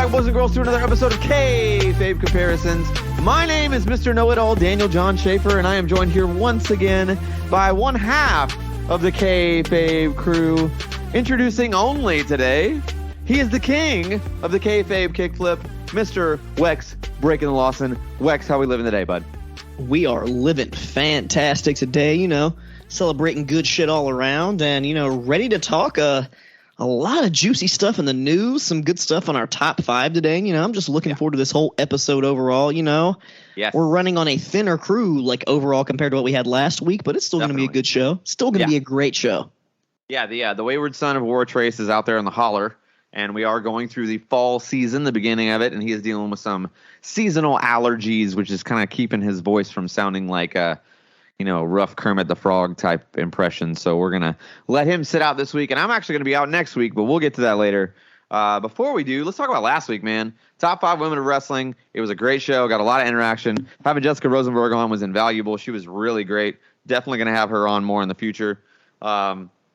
back, boys and girls, to another episode of Kayfabe Comparisons. My name is Mr. Knowitall, Daniel John Schafer, and I am joined here once again by one half of the Kayfabe crew. Introducing only today, he is the king of the Kayfabe kickflip, Mr. Wex, breakin Lawson. Wex, how we living today, bud? We are living fantastic today, celebrating good shit all around and, ready to talk a lot of juicy stuff in the news, some good stuff on our top five today. I'm just looking forward to this whole episode overall, Yes. We're running on a thinner crew, overall compared to what we had last week, but it's still going to be a good show. Still going to be a great show. Yeah, the wayward son of War Trace is out there in the holler, and we are going through the fall season, the beginning of it, and he is dealing with some seasonal allergies, which is kind of keeping his voice from sounding like a rough Kermit the Frog type impression. So we're going to let him sit out this week. And I'm actually going to be out next week, but we'll get to that later. Before we do, let's talk about last week, man. Top 5 women of wrestling. It was a great show. Got a lot of interaction. Having Jessica Rosenberg on was invaluable. She was really great. Definitely going to have her on more in the future.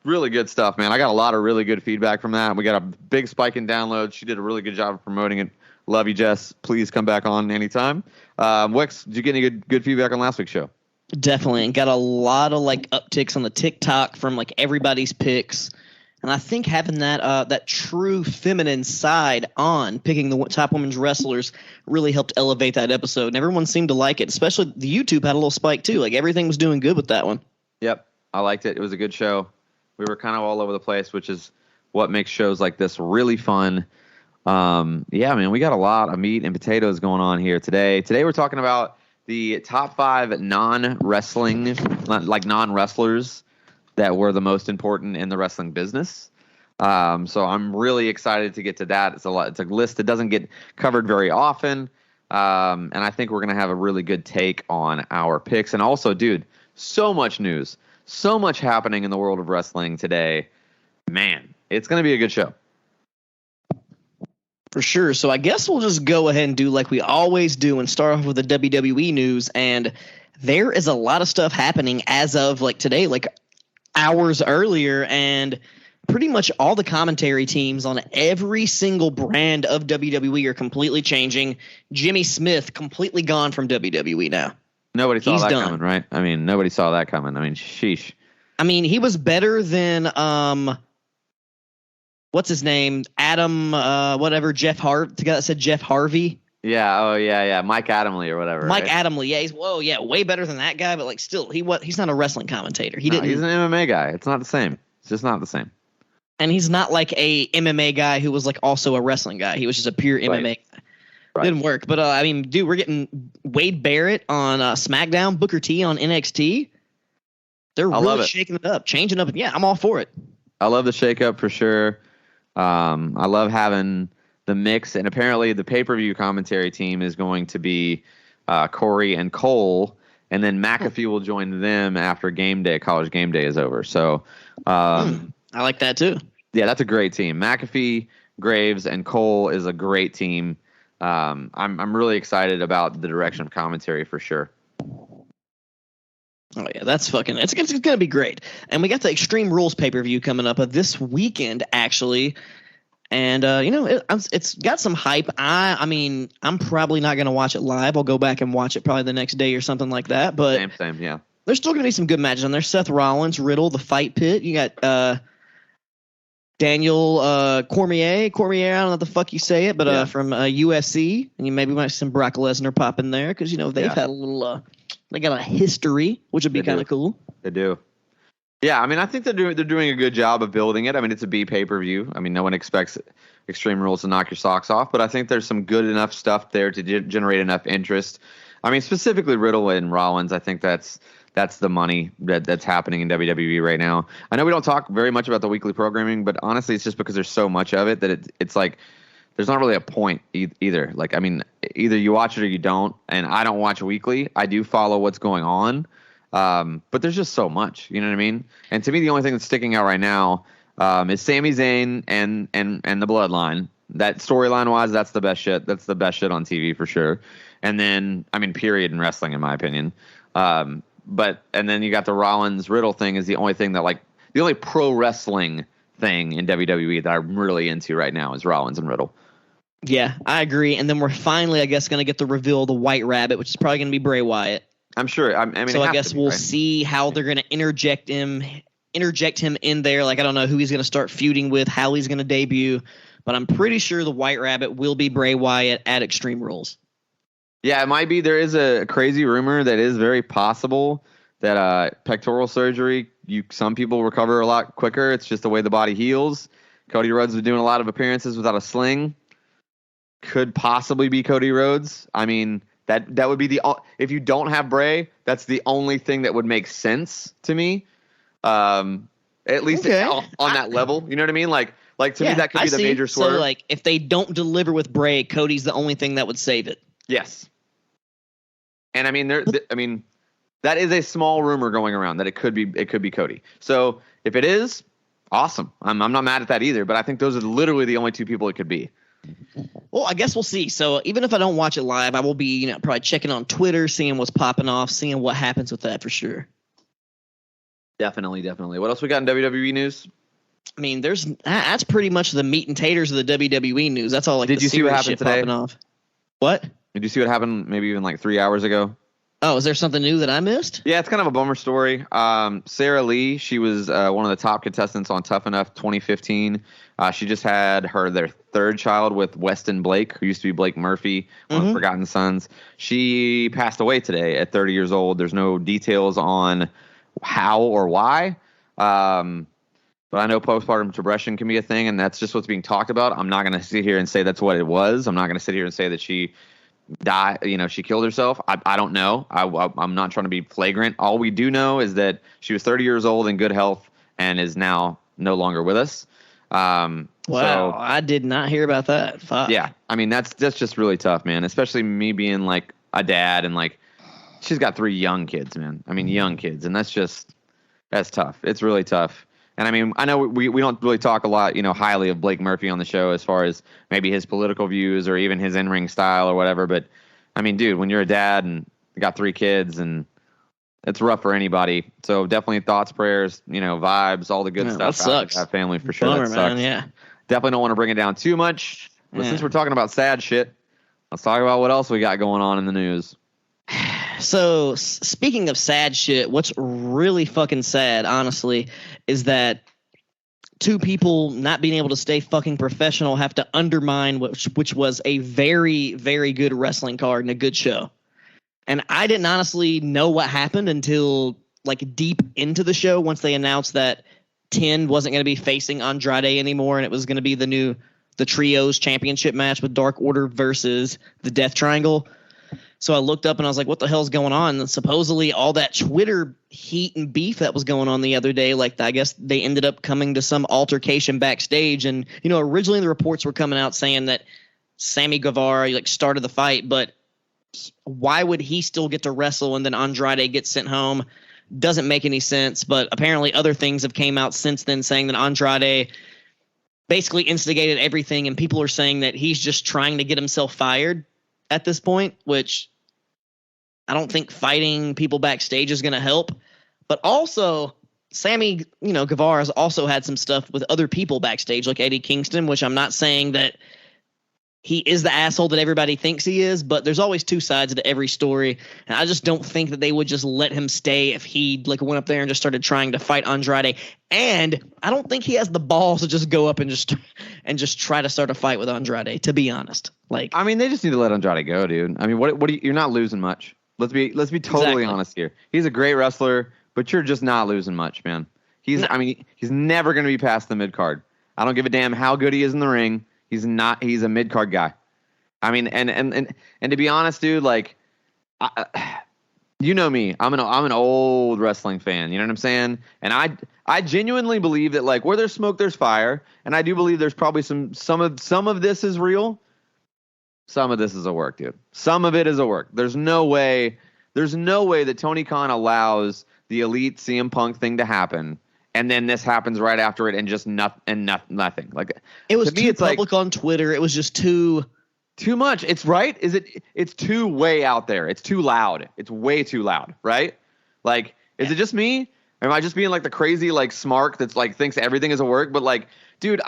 Really good stuff, man. I got a lot of really good feedback from that. We got a big spike in downloads. She did a really good job of promoting it. Love you, Jess. Please come back on anytime. Wex, did you get any good feedback on last week's show? Definitely. And got a lot of upticks on the TikTok from everybody's picks. And I think having that true feminine side on picking the top women's wrestlers really helped elevate that episode. And everyone seemed to like it, especially the YouTube had a little spike too. Everything was doing good with that one. Yep. I liked it. It was a good show. We were kind of all over the place, which is what makes shows like this really fun. Yeah, man, we got a lot of meat and potatoes going on here today. Today we're talking about the top 5 non-wrestling, non-wrestlers that were the most important in the wrestling business. So I'm really excited to get to that. It's a list that doesn't get covered very often. And I think we're going to have a really good take on our picks. And also, dude, so much news, so much happening in the world of wrestling today. Man, it's going to be a good show. For sure. So I guess we'll just go ahead and do like we always do and start off with the WWE news. And there is a lot of stuff happening as of today, hours earlier. And pretty much all the commentary teams on every single brand of WWE are completely changing. Jimmy Smith completely gone from WWE now. Nobody saw that coming, right? I mean, nobody saw that coming. I mean, sheesh. I mean, he was better than what's his name? Adam, Jeff Harvey. The guy that said Jeff Harvey. Yeah. Oh, yeah. Mike Adamle or whatever. Mike Adamle. Yeah. Way better than that guy. But still, he's not a wrestling commentator. He's an MMA guy. It's not the same. It's just not the same. And he's not like a MMA guy who was also a wrestling guy. He was just a pure MMA guy. Right. Didn't work. But dude, we're getting Wade Barrett on SmackDown, Booker T on NXT. They're really shaking it up, changing up. Yeah, I'm all for it. I love the shakeup for sure. I love having the mix, and apparently the pay-per-view commentary team is going to be Corey and Cole, and then McAfee will join them after College Game Day is over. So I like that too. Yeah, that's a great team. McAfee, Graves, and Cole is a great team. I'm really excited about the direction of commentary for sure. Oh yeah, it's gonna be great. And we got the Extreme Rules pay-per-view coming up this weekend actually, and it's got some hype. I'm probably not gonna watch it live. I'll go back and watch it probably the next day or something like that. But same, yeah. There's still gonna be some good matches on there. Seth Rollins, Riddle, the Fight Pit. You got Daniel Cormier. I don't know what the fuck you say it, but from USC, and you maybe might see some Brock Lesnar pop in there because they've had a little. They got a history, which would be kind of cool. They do. Yeah, I think they're doing a good job of building it. It's a B pay-per-view. No one expects Extreme Rules to knock your socks off, but I think there's some good enough stuff there to generate enough interest. Specifically Riddle and Rollins. I think that's the money that's happening in WWE right now. I know we don't talk very much about the weekly programming, but honestly, it's just because there's so much of it that it's like there's not really a point either. Either you watch it or you don't. And I don't watch weekly. I do follow what's going on. But there's just so much, you know what I mean? And to me, the only thing that's sticking out right now is Sami Zayn and the Bloodline. That storyline wise, that's the best shit. That's the best shit on TV for sure. And then, period in wrestling, in my opinion. And then you got the Rollins Riddle thing is the only thing that the only pro wrestling thing in WWE that I'm really into right now is Rollins and Riddle. Yeah, I agree. And then we're finally, I guess, going to get the reveal of the White Rabbit, which is probably going to be Bray Wyatt. I'm sure. I mean, so it I has guess to be, we'll right? see how they're going to interject him in there. Like, I don't know who he's going to start feuding with, how he's going to debut, but I'm pretty sure the White Rabbit will be Bray Wyatt at Extreme Rules. Yeah, it might be. There is a crazy rumor that is very possible that pectoral surgery, some people recover a lot quicker. It's just the way the body heals. Cody Rhodes is doing a lot of appearances without a sling. Could possibly be Cody Rhodes. I mean, that would be if you don't have Bray, that's the only thing that would make sense to me. At least on that level, you know what I mean? Like to me, that could be the major swerve. So like, if they don't deliver with Bray, Cody's the only thing that would save it. Yes. And I mean, that is a small rumor going around that it could be Cody. So if it is, awesome. I'm not mad at that either. But I think those are literally the only two people it could be. Well, I guess we'll see. So even if I don't watch it live, I will be probably checking on Twitter, seeing what's popping off, seeing what happens with that for sure. Definitely. What else we got in WWE news? I mean, that's pretty much the meat and taters of the WWE news. That's all. Like, did you see what happened today? Popping off. What? Did you see what happened? Maybe even like 3 hours ago. Oh, is there something new that I missed? Yeah, it's kind of a bummer story. Sarah Lee, she was one of the top contestants on Tough Enough 2015. She just had their third child with Weston Blake, who used to be Blake Murphy, one of the Forgotten Sons. She passed away today at 30 years old. There's no details on how or why. But I know postpartum depression can be a thing, and that's just what's being talked about. I'm not going to sit here and say that's what it was. I'm not going to sit here and say that she died, she killed herself. I don't know. I'm not trying to be flagrant. All we do know is that she was 30 years old in good health and is now no longer with us. Wow, so, I did not hear about that. Fuck. Yeah, I mean that's just really tough, man. Especially me being like a dad and like she's got 3 young kids, man. I mean young kids, and that's tough. It's really tough. And I mean, I know we don't really talk a lot, highly of Blake Murphy on the show as far as maybe his political views or even his in-ring style or whatever. But I mean, dude, when you're a dad and you got 3 kids, and it's rough for anybody. So definitely thoughts, prayers, vibes, all the good stuff. That sucks. That family for sure. Bummer, that sucks. Man, yeah. Definitely don't want to bring it down too much. But since we're talking about sad shit, let's talk about what else we got going on in the news. So, speaking of sad shit, what's really fucking sad, honestly, is that 2 people not being able to stay fucking professional have to undermine which was a very, very good wrestling card and a good show. And I didn't honestly know what happened until like deep into the show once they announced that 10 wasn't going to be facing Andrade anymore, and it was going to be the Trios Championship match with Dark Order versus the Death Triangle. So I looked up and I was like, what the hell's going on? And supposedly all that Twitter heat and beef that was going on the other day, like I guess they ended up coming to some altercation backstage. And, originally the reports were coming out saying that Sammy Guevara started the fight, but why would he still get to wrestle and then Andrade gets sent home? Doesn't make any sense. But apparently other things have came out since then saying that Andrade basically instigated everything. And people are saying that he's just trying to get himself fired at this point, which I don't think fighting people backstage is going to help. But also, Sammy, Guevara has also had some stuff with other people backstage, like Eddie Kingston, which I'm not saying that he is the asshole that everybody thinks he is, but there's always 2 sides to every story. And I just don't think that they would just let him stay if he went up there and just started trying to fight Andrade. And I don't think he has the balls to just go up and just try to start a fight with Andrade, to be honest. I mean, they just need to let Andrade go, dude. I mean, what you're not losing much. Let's be totally honest here. He's a great wrestler, but you're just not losing much, man. He's never going to be past the mid card. I don't give a damn how good he is in the ring. He's a mid card guy. I mean, and to be honest, dude, you know me. I'm an old wrestling fan. You know what I'm saying? And I genuinely believe that where there's smoke, there's fire. And I do believe there's probably some of this is real. Some of this is a work, dude. Some of it is a work. There's no way that Tony Khan allows the Elite CM Punk thing to happen, and then this happens right after it, and just nothing. It was too public on Twitter. It was just too much. It's right. It's too way out there. It's too loud. It's way too loud, right? Is it just me? Am I just being the crazy smark that's thinks everything is a work? But dude,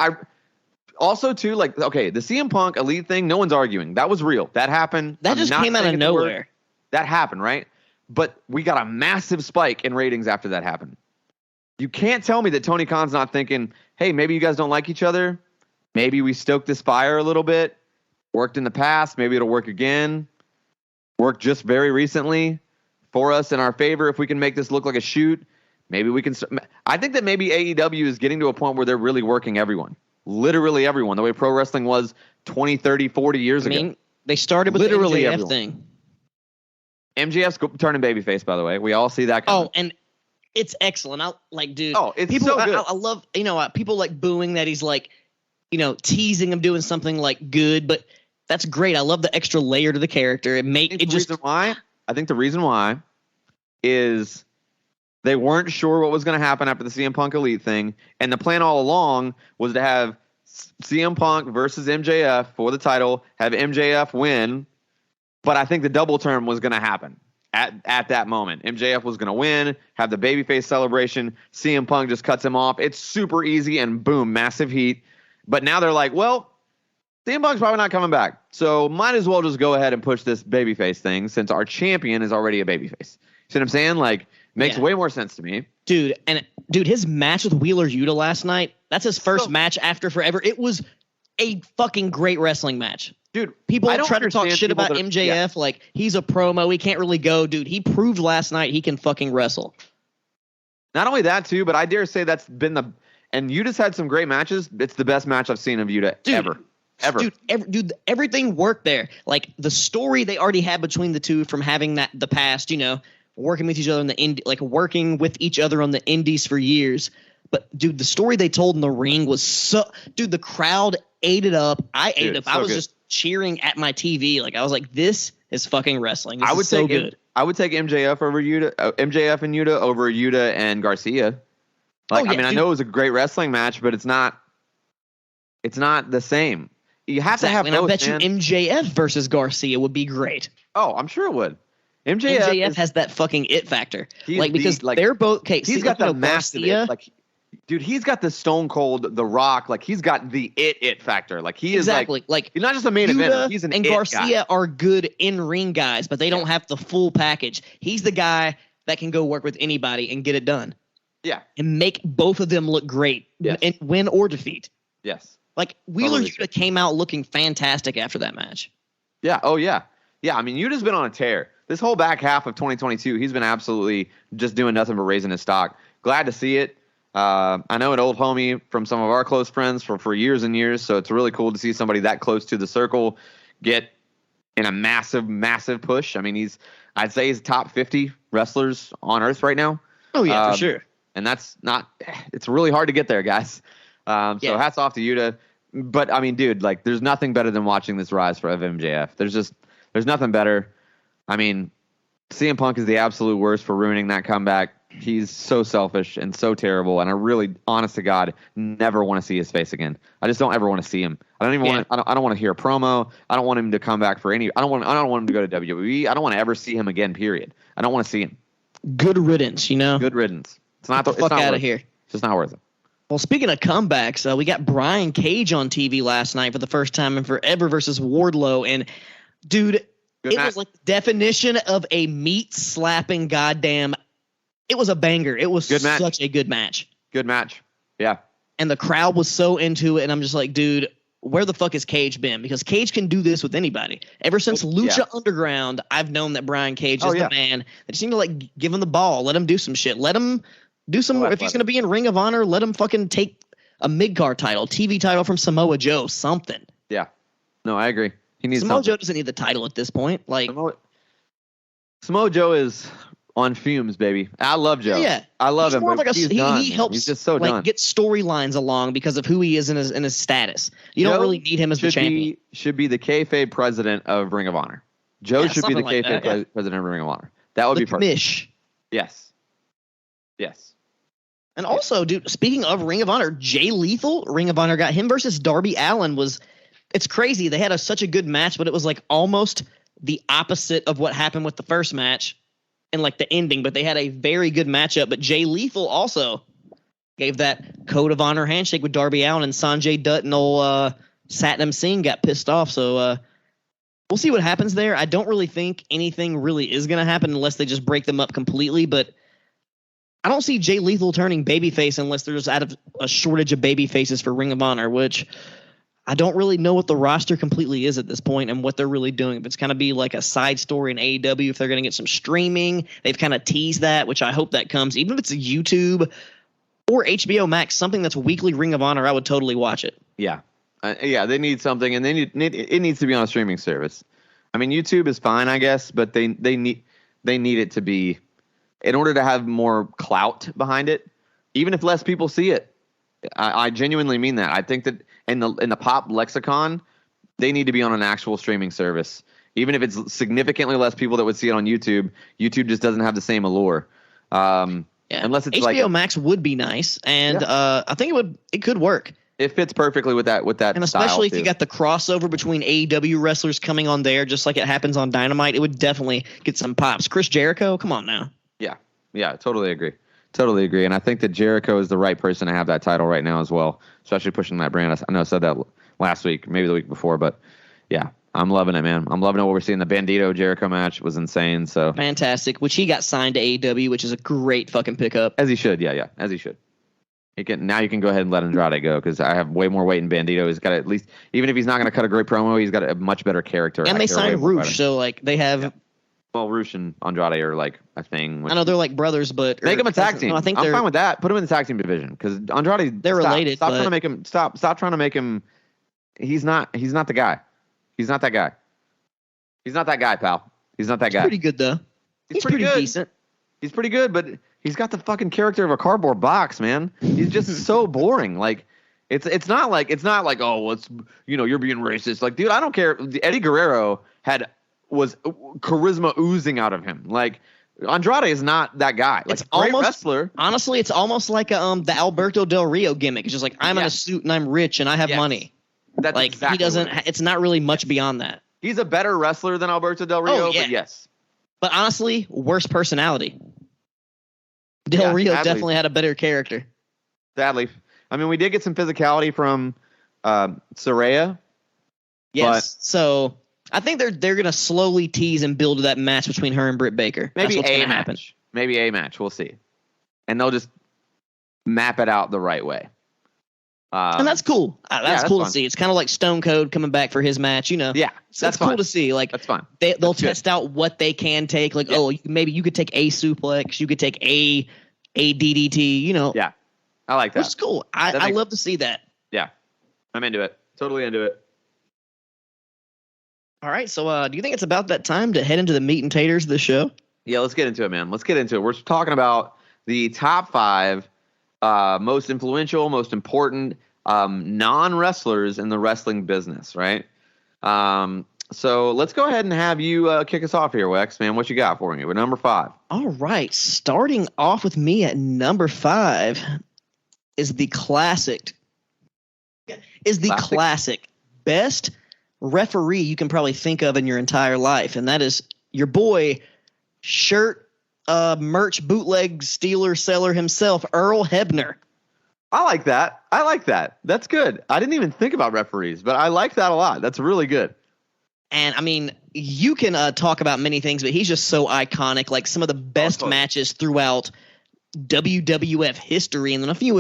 also too, like, okay, the CM Punk Elite thing, no one's arguing. That was real. That happened. That just came out of nowhere. That happened, right? But we got a massive spike in ratings after that happened. You can't tell me that Tony Khan's not thinking, hey, maybe you guys don't like each other. Maybe we stoked this fire a little bit. Worked in the past. Maybe it'll work again. Worked just very recently for us in our favor. If we can make this look like a shoot, maybe we can. I think that maybe AEW is getting to a point where they're really working everyone. Literally everyone. The way pro wrestling was 20, 30, 40 years ago. They started with literally the MJF everyone. thing. MJF's turning babyface, by the way. We all see that coming. Oh, and it's excellent. Dude. Oh, it's people, so good. I love, people like booing that he's like, teasing him doing something like good, but that's great. I love the extra layer to the character. I think the reason why is they weren't sure what was going to happen after the CM Punk Elite thing, and the plan all along was to have CM Punk versus MJF for the title, have MJF win, but I think the double term was going to happen at that moment. MJF was going to win, have the babyface celebration, CM Punk just cuts him off. It's super easy, and boom, massive heat. But now they're like, well, CM Punk's probably not coming back, so might as well just go ahead and push this babyface thing since our champion is already a babyface. See what I'm saying? Like, makes way more sense to me. Dude, his match with Wheeler Yuta last night, that's his first match after forever. It was a fucking great wrestling match. Dude, people try to talk shit about MJF like he's a promo, he can't really go. Dude, he proved last night he can fucking wrestle. Not only that, too, but I dare say that's been and Yuta's had some great matches. It's the best match I've seen of Yuta ever. Dude, everything worked there. Like, the story they already had between the two from having the past, working with each other in the working with each other on the indies for years. But, dude, the story they told in the ring was dude, the crowd ate it up. I ate it up. I was just cheering at my TV. Like, I was like, this is fucking wrestling. This is so good. I would take MJF over Yuta, MJF and Yuta over Yuta and Garcia. Like, dude, I know it was a great wrestling match, but it's not the same. You have to have both. And I bet you MJF versus Garcia would be great. Oh, I'm sure it would. MJF has that fucking it factor. Because they're both. Okay, he's got the massive it. Dude, he's got the Stone Cold, The Rock. Like, he's got the it factor. Like, he is like he's not just a main event. He's an and Garcia guy. Are good in ring guys, but they don't have the full package. He's the guy that can go work with anybody and get it done. Yeah, and make both of them look great, and win or defeat. Yes, like Wheeler Yuta came out looking fantastic after that match. Yeah. Oh yeah. Yeah. I mean, Yuta's been on a tear. This whole back half of 2022, he's been absolutely just doing nothing but raising his stock. Glad to see it. I know an old homie from some of our close friends for years and years, so it's really cool to see somebody that close to the circle get in a massive, massive push. I mean, I'd say he's top 50 wrestlers on earth right now. Oh yeah, for sure. And it's really hard to get there, guys. So hats off to Yuta. But I mean, dude, like, there's nothing better than watching this rise of MJF. There's nothing better. I mean, CM Punk is the absolute worst for ruining that comeback. He's so selfish and so terrible, and I really, honest to God, never want to see his face again. I just don't ever want to see him. I don't even want. I don't want to hear a promo. I don't want him to come back for any. I don't want him to go to WWE. I don't want to ever see him again. Period. I don't want to see him. Good riddance, Good riddance. It's not the fuck out of here. It's just not worth it. Well, speaking of comebacks, we got Brian Cage on TV last night for the first time in forever versus Wardlow, and dude, was like the definition of a meat slapping goddamn. It was a banger. It was such a good match. Good match. Yeah. And the crowd was so into it, and I'm just like, dude, where the fuck has Cage been? Because Cage can do this with anybody. Ever since Lucha Underground, I've known that Brian Cage is the man. They just seem to give him the ball, let him do some shit, let him do some. If he's going to be in Ring of Honor, let him fucking take a mid-card title, TV title from Samoa Joe, something. Yeah. No, I agree. He needs Samoa Joe doesn't need the title at this point. Like, Samoa Joe is on fumes, baby. I love Joe. Yeah, I love him. But he helps. He's just so done. Get storylines along because of who he is in his status. You don't really need him as the champion. Should be the kayfabe president of Ring of Honor. Joe should be the kayfabe president of Ring of Honor. That would be perfect. Mish. Yes. And also, dude, speaking of Ring of Honor, Jay Lethal, Ring of Honor got him versus Darby Allin it's crazy. They had such a good match, but it was like almost the opposite of what happened with the first match and like the ending, but they had a very good matchup. But Jay Lethal also gave that code of honor handshake with Darby Allin, and Sanjay Dutt and old Satnam Singh got pissed off. So we'll see what happens there. I don't really think anything really is going to happen unless they just break them up completely. But I don't see Jay Lethal turning babyface unless there's out of a shortage of babyfaces for Ring of Honor, which I don't really know what the roster completely is at this point and what they're really doing. If it's kind of be like a side story in AEW, if they're going to get some streaming, they've kind of teased that, which I hope that comes. Even if it's a YouTube or HBO Max, something that's weekly Ring of Honor, I would totally watch it. Yeah. They need something, and it needs to be on a streaming service. I mean, YouTube is fine, I guess, but they need it to be, in order to have more clout behind it, even if less people see it. I genuinely mean that. I think that in the pop lexicon, they need to be on an actual streaming service. Even if it's significantly less people that would see it on YouTube, YouTube just doesn't have the same allure. Unless it's HBO Max would be nice, and I think it could work. It fits perfectly with that and especially if you got the crossover between AEW wrestlers coming on there, just like it happens on Dynamite, it would definitely get some pops. Chris Jericho, come on now. Yeah, totally agree. And I think that Jericho is the right person to have that title right now as well, especially pushing that brand. I know I said that last week, maybe the week before, but yeah, I'm loving it, man. I'm loving it. What we're seeing. The Bandito Jericho match was insane. So fantastic, which he got signed to AEW, which is a great fucking pickup. As he should, yeah, as he should. Now you can go ahead and let Andrade go, because I have way more weight in Bandito. He's got at least, even if he's not going to cut a great promo, he's got a much better character. And they signed Roosh, so like they have. Yeah. Well, Roosh and Andrade are like a thing. I know they're like brothers, but make them a tag team. No, I'm fine with that. Put them in the tag team division, because Andrade. They're related. Stop trying to make him. Stop trying to make him. He's not the guy. He's not that guy. He's not that guy, pal. He's not that guy. He's pretty good though. He's pretty good. Decent. He's pretty good, but he's got the fucking character of a cardboard box, man. He's just so boring. Like, it's not like oh, you're being racist. Like, dude, I don't care. Eddie Guerrero was charisma oozing out of him. Like, Andrade is not that guy. Like, it's great wrestler. Honestly, it's almost like the Alberto Del Rio gimmick. It's just like, I'm in a suit and I'm rich and I have money. That's like exactly he doesn't. It's not really much beyond that. He's a better wrestler than Alberto Del Rio. Oh, yeah. But yes. But honestly, worse personality. Del Rio definitely had a better character. Sadly. I mean, we did get some physicality from Saraya. Yes. So I think they're going to slowly tease and build that match between her and Britt Baker. Maybe That's what's a match. Happen. Maybe a match. We'll see. And they'll just map it out the right way. And that's cool. That's cool fun. to see. It's kind of like Stone Cold coming back for his match, Yeah. That's cool to see. Like, that's fine. They'll test out what they can take. Like, maybe you could take a suplex. You could take a DDT, Yeah. I like that. Which is cool. I love to see that. Yeah. I'm into it. Totally into it. All right. So do you think it's about that time to head into the meat and taters of the show? Yeah, let's get into it, man. Let's get into it. We're talking about the top 5 most influential, most important non-wrestlers in the wrestling business, right? So let's go ahead and have you kick us off here, Wex, man. What you got for me? We're number 5. All right. Starting off with me at number 5 is the classic best referee you can probably think of in your entire life, and that is your boy, merch bootleg stealer seller himself, Earl Hebner. I like that. That's good. I didn't even think about referees, but I like that a lot. That's really good. And I mean, you can talk about many things, but he's just so iconic. Like some of the best matches throughout WWF history, and then a few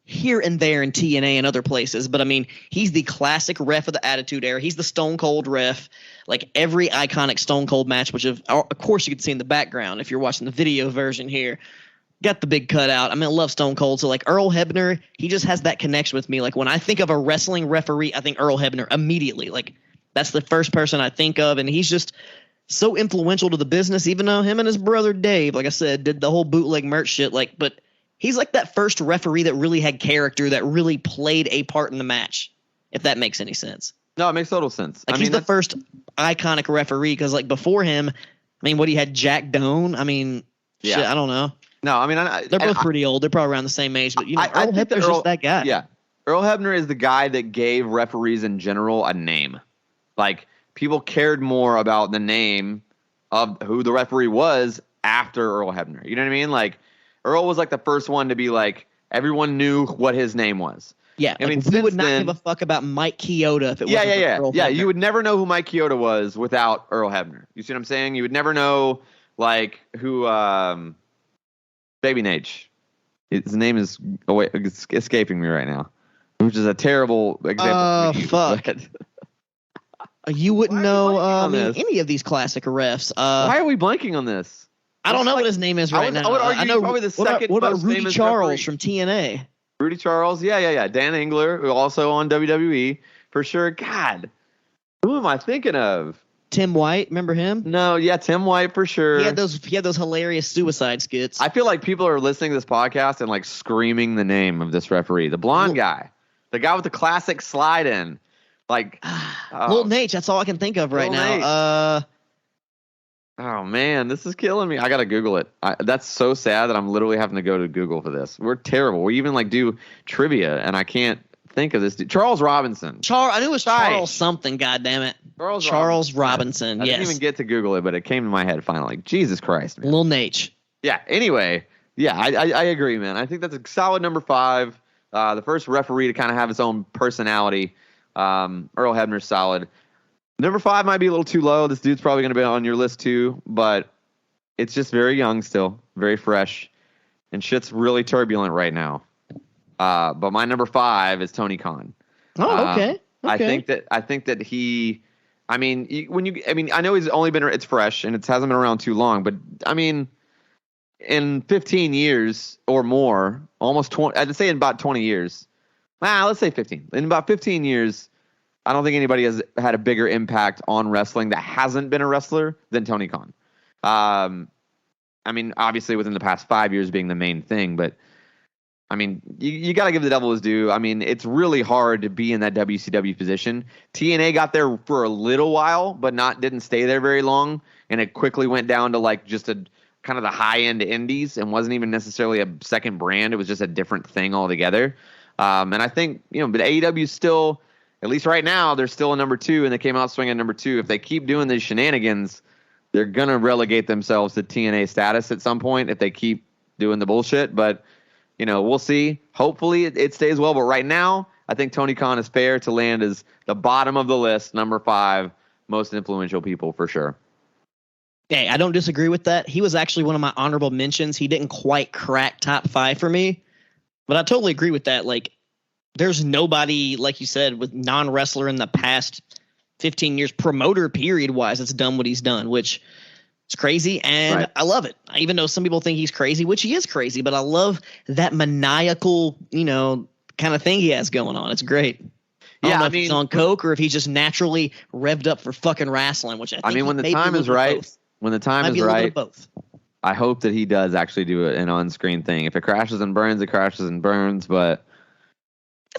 here and there in TNA and other places. But I mean, he's the classic ref of the Attitude Era. He's the Stone Cold ref. Like every iconic Stone Cold match, which of course you could see in the background if you're watching the video version here. Got the big cutout. I mean, I love Stone Cold. So like Earl Hebner, he just has that connection with me. Like when I think of a wrestling referee, I think Earl Hebner immediately. Like that's the first person I think of, and he's just so influential to the business. Even though him and his brother Dave, like I said, did the whole bootleg merch shit. Like, but he's like that first referee that really had character, that really played a part in the match. If that makes any sense. No, it makes total sense. Like he's the first iconic referee, because like before him, I mean, what he had Jack Doan. I mean, shit, I don't know. No, I mean, they're both pretty old. They're probably around the same age, but Earl Hebner's just that guy. Yeah, Earl Hebner is the guy that gave referees in general a name. Like people cared more about the name of who the referee was after Earl Hebner. You know what I mean? Like Earl was like the first one to be like, everyone knew what his name was. Yeah, I mean, we would not give a fuck about Mike Chioda if it wasn't for Earl Hebner. You would never know who Mike Chioda was without Earl Hebner. You see what I'm saying? You would never know like who Baby Nate. His name is it's escaping me right now, which is a terrible example. Fuck. You wouldn't know any of these classic refs. Why are we blanking on this? I don't know what his name is right now. I would argue I know probably the second what about most Rudy famous Charles referee. from TNA? Rudy Charles, yeah. Dan Engler, who also on WWE for sure. God, who am I thinking of? Tim White, remember him? No, yeah, Tim White for sure. He had those hilarious suicide skits. I feel like people are listening to this podcast and like screaming the name of this referee, the blonde guy, the guy with the classic slide in, like Lil Nate. That's all I can think of right now. Oh man, this is killing me. I gotta Google it. That's so sad that I'm literally having to go to Google for this. We're terrible. We even like do trivia, and I can't think of this dude. Charles Robinson. I knew it was Charles something. God damn it, Charles Robinson. I didn't even get to Google it, but it came to my head finally. Jesus Christ, man. Lil Nate. Yeah. Anyway, yeah, I agree, man. I think that's a solid number 5. The first referee to kind of have his own personality. Earl Hebner's solid. Number 5 might be a little too low. This dude's probably going to be on your list too, but it's just very young still, very fresh, and shit's really turbulent right now. But my number 5 is Tony Khan. Oh, okay. I think that he, I know he's only been, it's fresh and it hasn't been around too long, but I mean, in 15 years or more, almost 20, I'd say in about 20 years, let's say 15. In about 15 years, I don't think anybody has had a bigger impact on wrestling that hasn't been a wrestler than Tony Khan. I mean, obviously within the past 5 years being the main thing, but I mean, you got to give the devil his due. I mean, it's really hard to be in that WCW position. TNA got there for a little while, but didn't stay there very long, and it quickly went down to like just a kind of the high end indies and wasn't even necessarily a second brand. It was just a different thing altogether. And I think, but AEW is still, at least right now, they're still a number 2, and they came out swinging at number 2. If they keep doing these shenanigans, they're going to relegate themselves to TNA status at some point if they keep doing the bullshit. But, we'll see. Hopefully it stays well. But right now, I think Tony Khan is fair to land as the bottom of the list, number 5, most influential people for sure. Hey, I don't disagree with that. He was actually one of my honorable mentions. He didn't quite crack top 5 for me, but I totally agree with that. Like, there's nobody, like you said, with non-wrestler in the past 15 years, promoter period-wise, that's done what he's done, which is crazy, and right. I love it. Even though some people think he's crazy, which he is crazy, but I love that maniacal, kind of thing he has going on. It's great. I don't know if he's on coke or if he's just naturally revved up for fucking wrestling, which I think when the time is right, both. I hope that he does actually do an on-screen thing. If it crashes and burns, it crashes and burns, but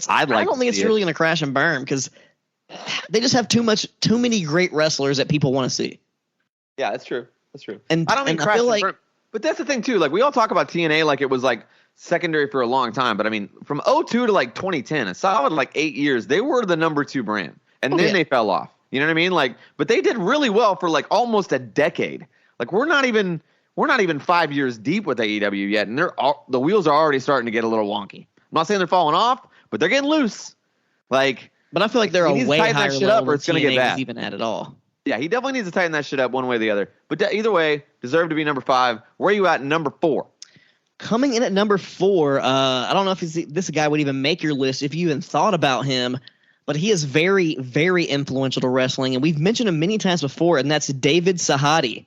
I don't think it's really going to crash and burn because they just have too many great wrestlers that people want to see. Yeah, that's true. And I don't mean crash and burn, but that's the thing too. Like we all talk about TNA like it was like secondary for a long time, but I mean from 2002 to like 2010, a solid like 8 years, they were the number 2 brand, and then they fell off. You know what I mean? Like, but they did really well for like almost a decade. Like we're not even 5 years deep with AEW yet, and the wheels are already starting to get a little wonky. I'm not saying they're falling off, but they're getting loose. Like, but I feel like they're a way higher level up, or it's going to get bad. Even at all. Yeah, he definitely needs to tighten that shit up one way or the other. But either way, deserve to be number 5. Where are you at number 4? Coming in at number 4, I don't know if this guy would even make your list if you even thought about him, but he is very, very influential to wrestling, and we've mentioned him many times before, and that's David Sahadi.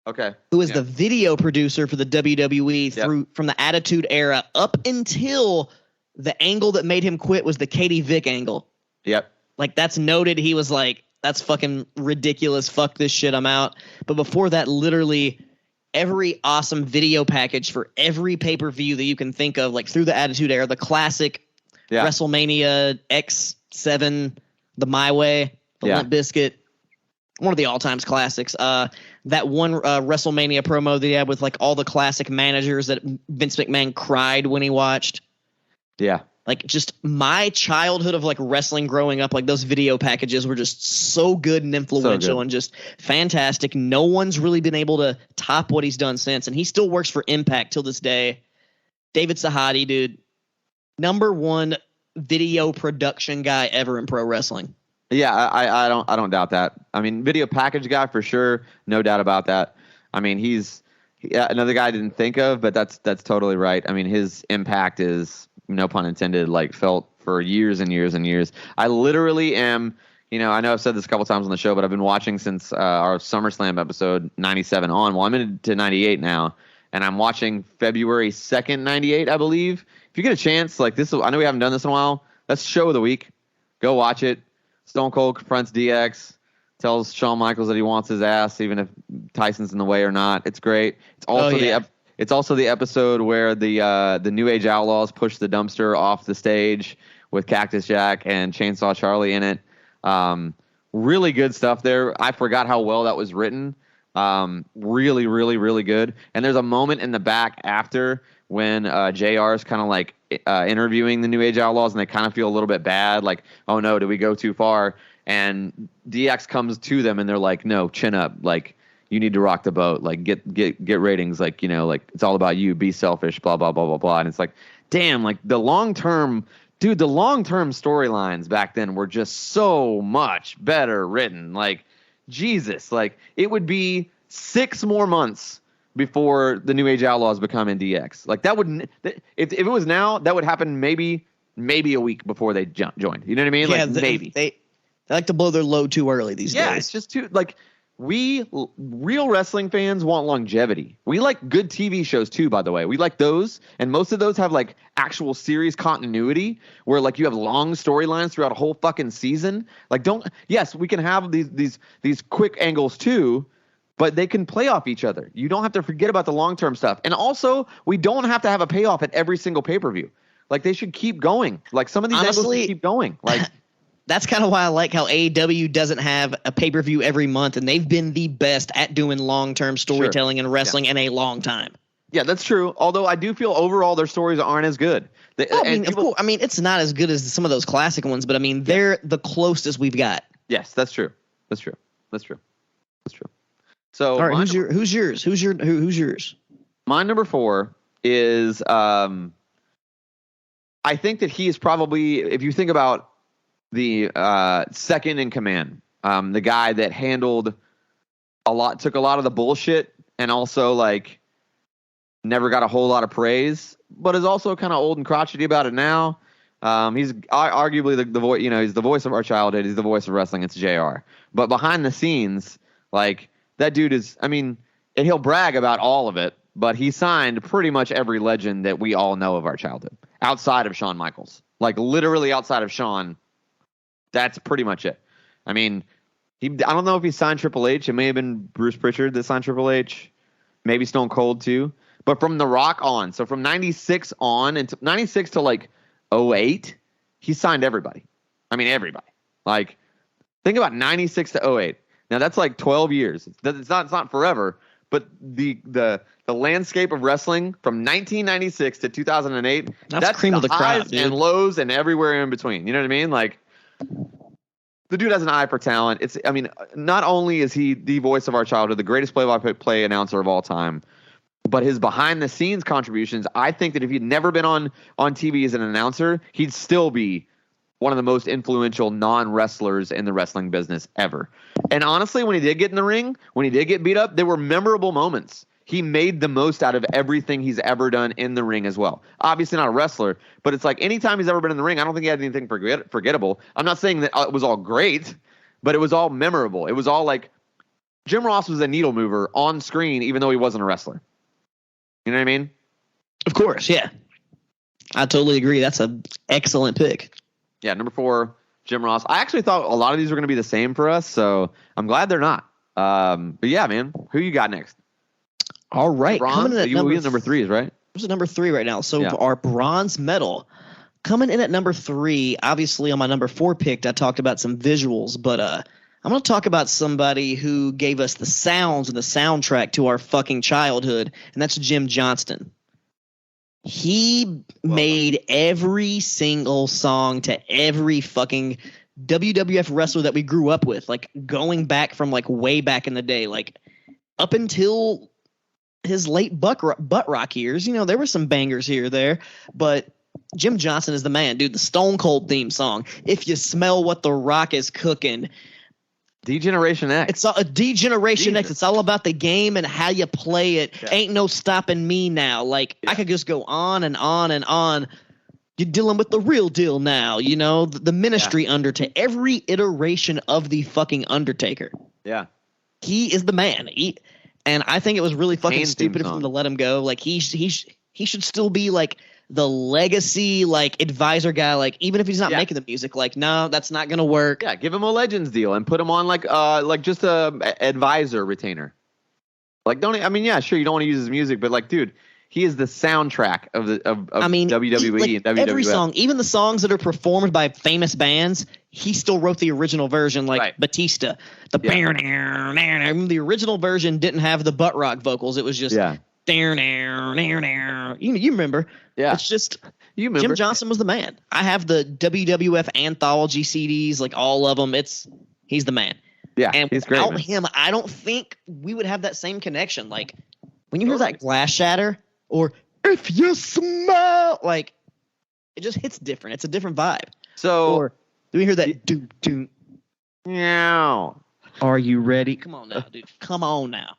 Okay. Who is the video producer for the WWE from the Attitude Era up until the angle that made him quit was the Katie Vick angle. Yep. Like, that's noted. He was like, that's fucking ridiculous. Fuck this shit. I'm out. But before that, literally every awesome video package for every pay-per-view that you can think of, like through the Attitude Era, the classic WrestleMania X7, the My Way, the Limp Bizkit, one of the all-time classics. That one WrestleMania promo that he had with like all the classic managers that Vince McMahon cried when he watched. Yeah. Like just my childhood of like wrestling growing up, like those video packages were just so good and influential and just fantastic. No one's really been able to top what he's done since. And he still works for Impact till this day. David Sahadi, dude, #1 video production guy ever in pro wrestling. Yeah, I don't doubt that. I mean, video package guy for sure, no doubt about that. I mean, he's another guy I didn't think of, but that's totally right. I mean, his impact is, no pun intended, like felt for years and years and years. I literally am, I know I've said this a couple times on the show, but I've been watching since our SummerSlam episode 97 on. Well, I'm into 98 now, and I'm watching February 2nd, 98, I believe. If you get a chance, like this, I know we haven't done this in a while. That's show of the week. Go watch it. Stone Cold confronts DX, tells Shawn Michaels that he wants his ass, even if Tyson's in the way or not. It's great. It's also it's also the episode where the New Age Outlaws push the dumpster off the stage with Cactus Jack and Chainsaw Charlie in it. Really good stuff there. I forgot how well that was written. Really, really, really good. And there's a moment in the back after when JR is kind of like interviewing the New Age Outlaws, and they kind of feel a little bit bad, like, oh no, did we go too far? And DX comes to them, and they're like, no, chin up, like, you need to rock the boat, like get ratings, like, like it's all about you, be selfish, blah blah blah blah blah. And it's like, damn, like the long term storylines back then were just so much better written. Like, Jesus, like it would be 6 more months before the New Age Outlaws become in DX. Like that would, if it was now, that would happen maybe a week before they joined. You know what I mean? Yeah, like maybe they like to blow their load too early these days. Yeah, it's just too, like, we real wrestling fans want longevity. We like good TV shows too, by the way. We like those, and most of those have like actual series continuity where like you have long storylines throughout a whole fucking season. Like, yes, we can have these quick angles too, but they can play off each other. You don't have to forget about the long-term stuff. And also, we don't have to have a payoff at every single pay-per-view. Like, they should keep going. Like, some of these angles should keep going. Like, that's kind of why I like how AEW doesn't have a pay-per-view every month, and they've been the best at doing long-term storytelling and wrestling in a long time. Yeah, that's true. Although I do feel overall their stories aren't as good. It's not as good as some of those classic ones, but I mean, they're the closest we've got. Yes, that's true. That's true. So, all right, who's yours? My number 4 is I think that he is probably, if you think about the second in command, the guy that handled took a lot of the bullshit, and also like never got a whole lot of praise, but is also kind of old and crotchety about it now. He's arguably the voice, he's the voice of our childhood. He's the voice of wrestling. It's JR. But behind the scenes, like, that dude is, and he'll brag about all of it, but he signed pretty much every legend that we all know of our childhood outside of Shawn Michaels. Like, literally outside of Shawn. That's pretty much it. I don't know if he signed Triple H. It may have been Bruce Pritchard that signed Triple H. Maybe Stone Cold too. But from The Rock on, so from 96 on, and 96 to like 08, he signed everybody. Everybody. Like, think about 96 to 08. Now that's like 12 years. It's not forever, but the landscape of wrestling from 1996 to 2008, that's cream of the crop, highs and lows and everywhere in between. You know what I mean? Like, the dude has an eye for talent. Not only is he the voice of our childhood, the greatest play-by-play announcer of all time, but his behind-the-scenes contributions, I think that if he'd never been on TV as an announcer, he'd still be one of the most influential non-wrestlers in the wrestling business ever. And honestly, when he did get in the ring, when he did get beat up, there were memorable moments. He made the most out of everything he's ever done in the ring as well. Obviously not a wrestler, but it's like anytime he's ever been in the ring, I don't think he had anything forgettable. I'm not saying that it was all great, but it was all memorable. It was all like Jim Ross was a needle mover on screen, even though he wasn't a wrestler. You know what I mean? Of course, yeah. I totally agree. That's an excellent pick. Yeah, number 4, Jim Ross. I actually thought a lot of these were going to be the same for us, so I'm glad they're not. But yeah, man, who you got next? All right, coming in at number 3 is right. What's number 3 right now? So our bronze medal coming in at number 3. Obviously, on my number 4 pick, I talked about some visuals, but I'm going to talk about somebody who gave us the sounds and the soundtrack to our fucking childhood, and that's Jim Johnston. he made every single song to every fucking WWF wrestler that we grew up with, like going back from like way back in the day, like up until his late butt rock years. You know, there were some bangers here or there, but Jim Johnston is the man, dude. The Stone Cold theme song, If You Smell What the Rock Is Cooking. D-Generation X. It's a D-Generation X. It's all about the game and how you play it. Yeah. Ain't no stopping me now. Like, I could just go on and on and on. You're dealing with the real deal now, you know, the Ministry Undertaker, every iteration of the fucking Undertaker. Yeah. He is the man. And I think it was really fucking stupid of him to let him go. Like, he should still be like the legacy, like, advisor guy. Like, even if he's not making the music, like, no, that's not gonna work. Yeah, give him a Legends deal and put him on like just a advisor retainer. Like, sure, you don't want to use his music, but like, dude, he is the soundtrack of WWE and WWF. Every song, even the songs that are performed by famous bands, he still wrote the original version, like Batista. The original version didn't have the butt rock vocals. It was just you remember. Yeah. It's just Jim Johnston was the man. I have the WWF anthology CDs, like all of them. He's the man. Yeah, and he's great. Without him, I don't think we would have that same connection. Like when you hear that Glass Shatter or If You Smell, like it just hits different. It's a different vibe. So or do we hear that do meow? Are you ready? Come on now, dude. Come on now.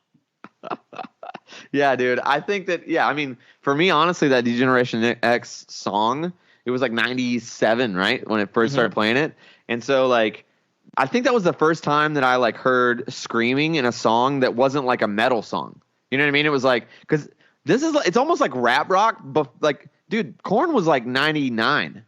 Yeah, dude. I think that, I mean, for me, honestly, that D-Generation X song, it was like 97, right? When it first started playing it. And so, like, I think that was the first time that I, like, heard screaming in a song that wasn't, like, a metal song. You know what I mean? It was like, because this is, it's almost like rap rock, but, like, dude, Korn was, like, 99.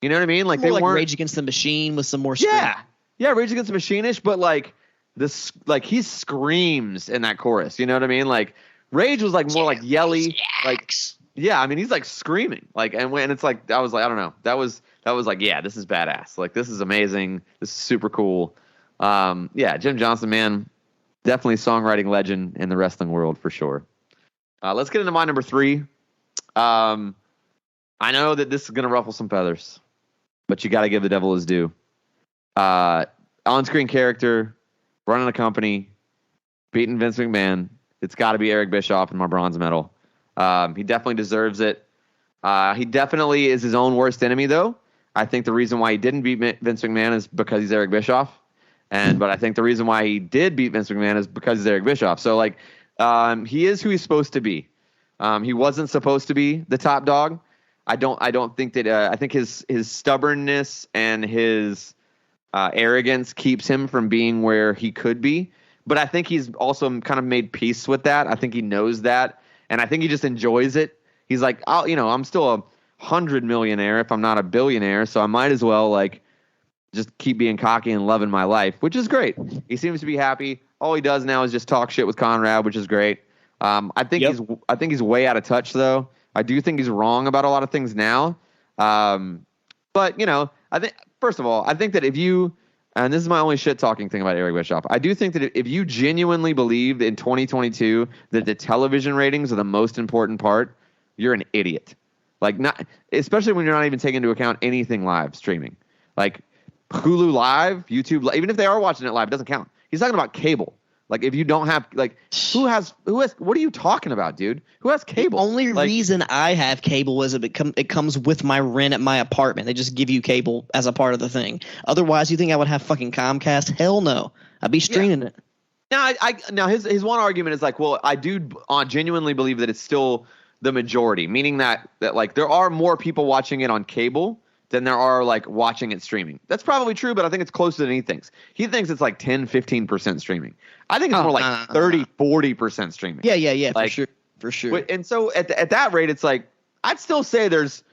You know what I mean? Like, more they like weren't. Rage Against the Machine with some more screaming. Yeah, Rage Against the Machine-ish, but, like, this, like, he screams in that chorus. You know what I mean? Like, Rage was like more like yelly, like I mean he's like screaming, like and it's like I was like I don't know, that was like this is badass, like this is amazing, this is super cool. Jim Johnston, man, definitely songwriting legend in the wrestling world for sure. Let's get into my number 3. I know that this is gonna ruffle some feathers, but you got to give the devil his due. On-screen character, running a company, beating Vince McMahon. It's got to be Eric Bischoff in my bronze medal. He definitely deserves it. He definitely is his own worst enemy, though. I think the reason why he didn't beat Vince McMahon is because he's Eric Bischoff. But I think the reason why he did beat Vince McMahon is because he's Eric Bischoff. So, like, he is who he's supposed to be. He wasn't supposed to be the top dog. I don't think that. I think his stubbornness and his arrogance keeps him from being where he could be. But I think he's also kind of made peace with that. I think he knows that, and I think he just enjoys it. He's like, I'm still a 100 millionaire if I'm not a billionaire, so I might as well like just keep being cocky and loving my life, which is great. He seems to be happy. All he does now is just talk shit with Conrad, which is great. I think he's way out of touch, though. I do think he's wrong about a lot of things now. But I think first of all, I think that if you and this is my only shit-talking thing about Eric Bischoff. I do think that if you genuinely believe in 2022 that the television ratings are the most important part, you're an idiot. Like, not especially when you're not even taking into account anything live streaming. Like, Hulu Live, YouTube, even if they are watching it live, it doesn't count. He's talking about cable. Like, if you don't have, like, who has, what are you talking about, dude? Who has cable? The only reason I have cable is it comes with my rent at my apartment. They just give you cable as a part of the thing. Otherwise, you think I would have fucking Comcast? Hell no. I'd be streaming it. Now his one argument is like, well, I do genuinely believe that it's still the majority, meaning that like there are more people watching it on cable than there are like watching it streaming. That's probably true, but I think it's closer than he thinks. He thinks it's like 10-15% streaming. I think it's more like 30-40% streaming. Yeah, like, for sure. And so at that rate, it's like I'd still say there's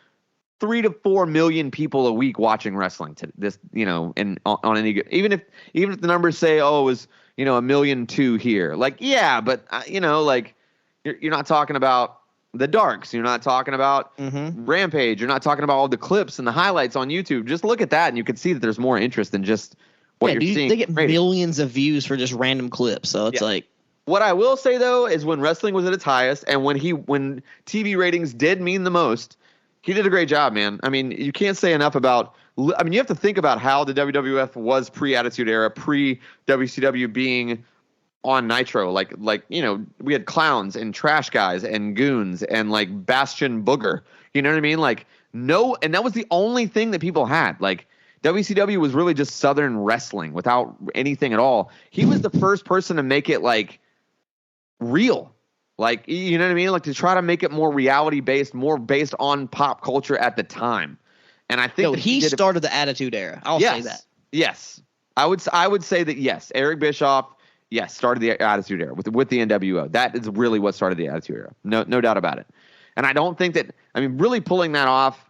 3 to 4 million people a week watching wrestling to this, and on any, even if the numbers say, oh, it was 1.2 million here. Like, yeah, but like you're not talking about the darks. You're not talking about Rampage. You're not talking about all the clips and the highlights on YouTube. Just look at that, and you can see that there's more interest than just what you're seeing. They get millions of views for just random clips, so it's like What I will say though is when wrestling was at its highest and when TV ratings did mean the most, he did a great job, man. I mean, you can't say enough about. I mean, you have to think about how the WWF was pre-Attitude Era, pre-WCW being on Nitro. Like we had clowns and trash guys and goons and like Bastion Booger. You know what I mean? Like and that was the only thing that people had. Like WCW was really just Southern wrestling without anything at all. He was the first person to make it like real, like, you know what I mean, like to try to make it more reality based, more based on pop culture at the time. And I think he started the Attitude Era. I'll say that. Yes, I would say that. Yes, Eric Bischoff, started the Attitude Era with the NWO. That is really what started the Attitude Era. No doubt about it. And I don't think that, I mean, really pulling that off,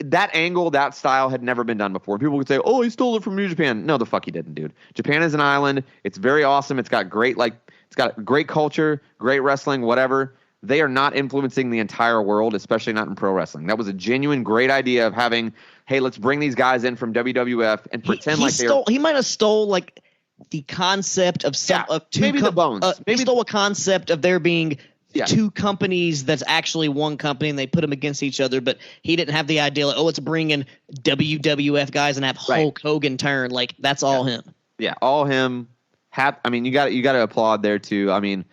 that angle, that style had never been done before. People would say, "Oh, he stole it from New Japan." No, the fuck he didn't, dude. Japan is an island. It's very awesome. It's got great culture, great wrestling, whatever. They are not influencing the entire world, especially not in pro wrestling. That was a genuine great idea of having, hey, let's bring these guys in from WWF and pretend he might have stole like the concept of maybe the bones. Maybe stole a concept of there being two companies that's actually one company and they put them against each other, but he didn't have the idea like, oh, let's bring in WWF guys and have Hulk Hogan turn. Like that's all him. Yeah, all him. I mean, you got to applaud there too. I mean,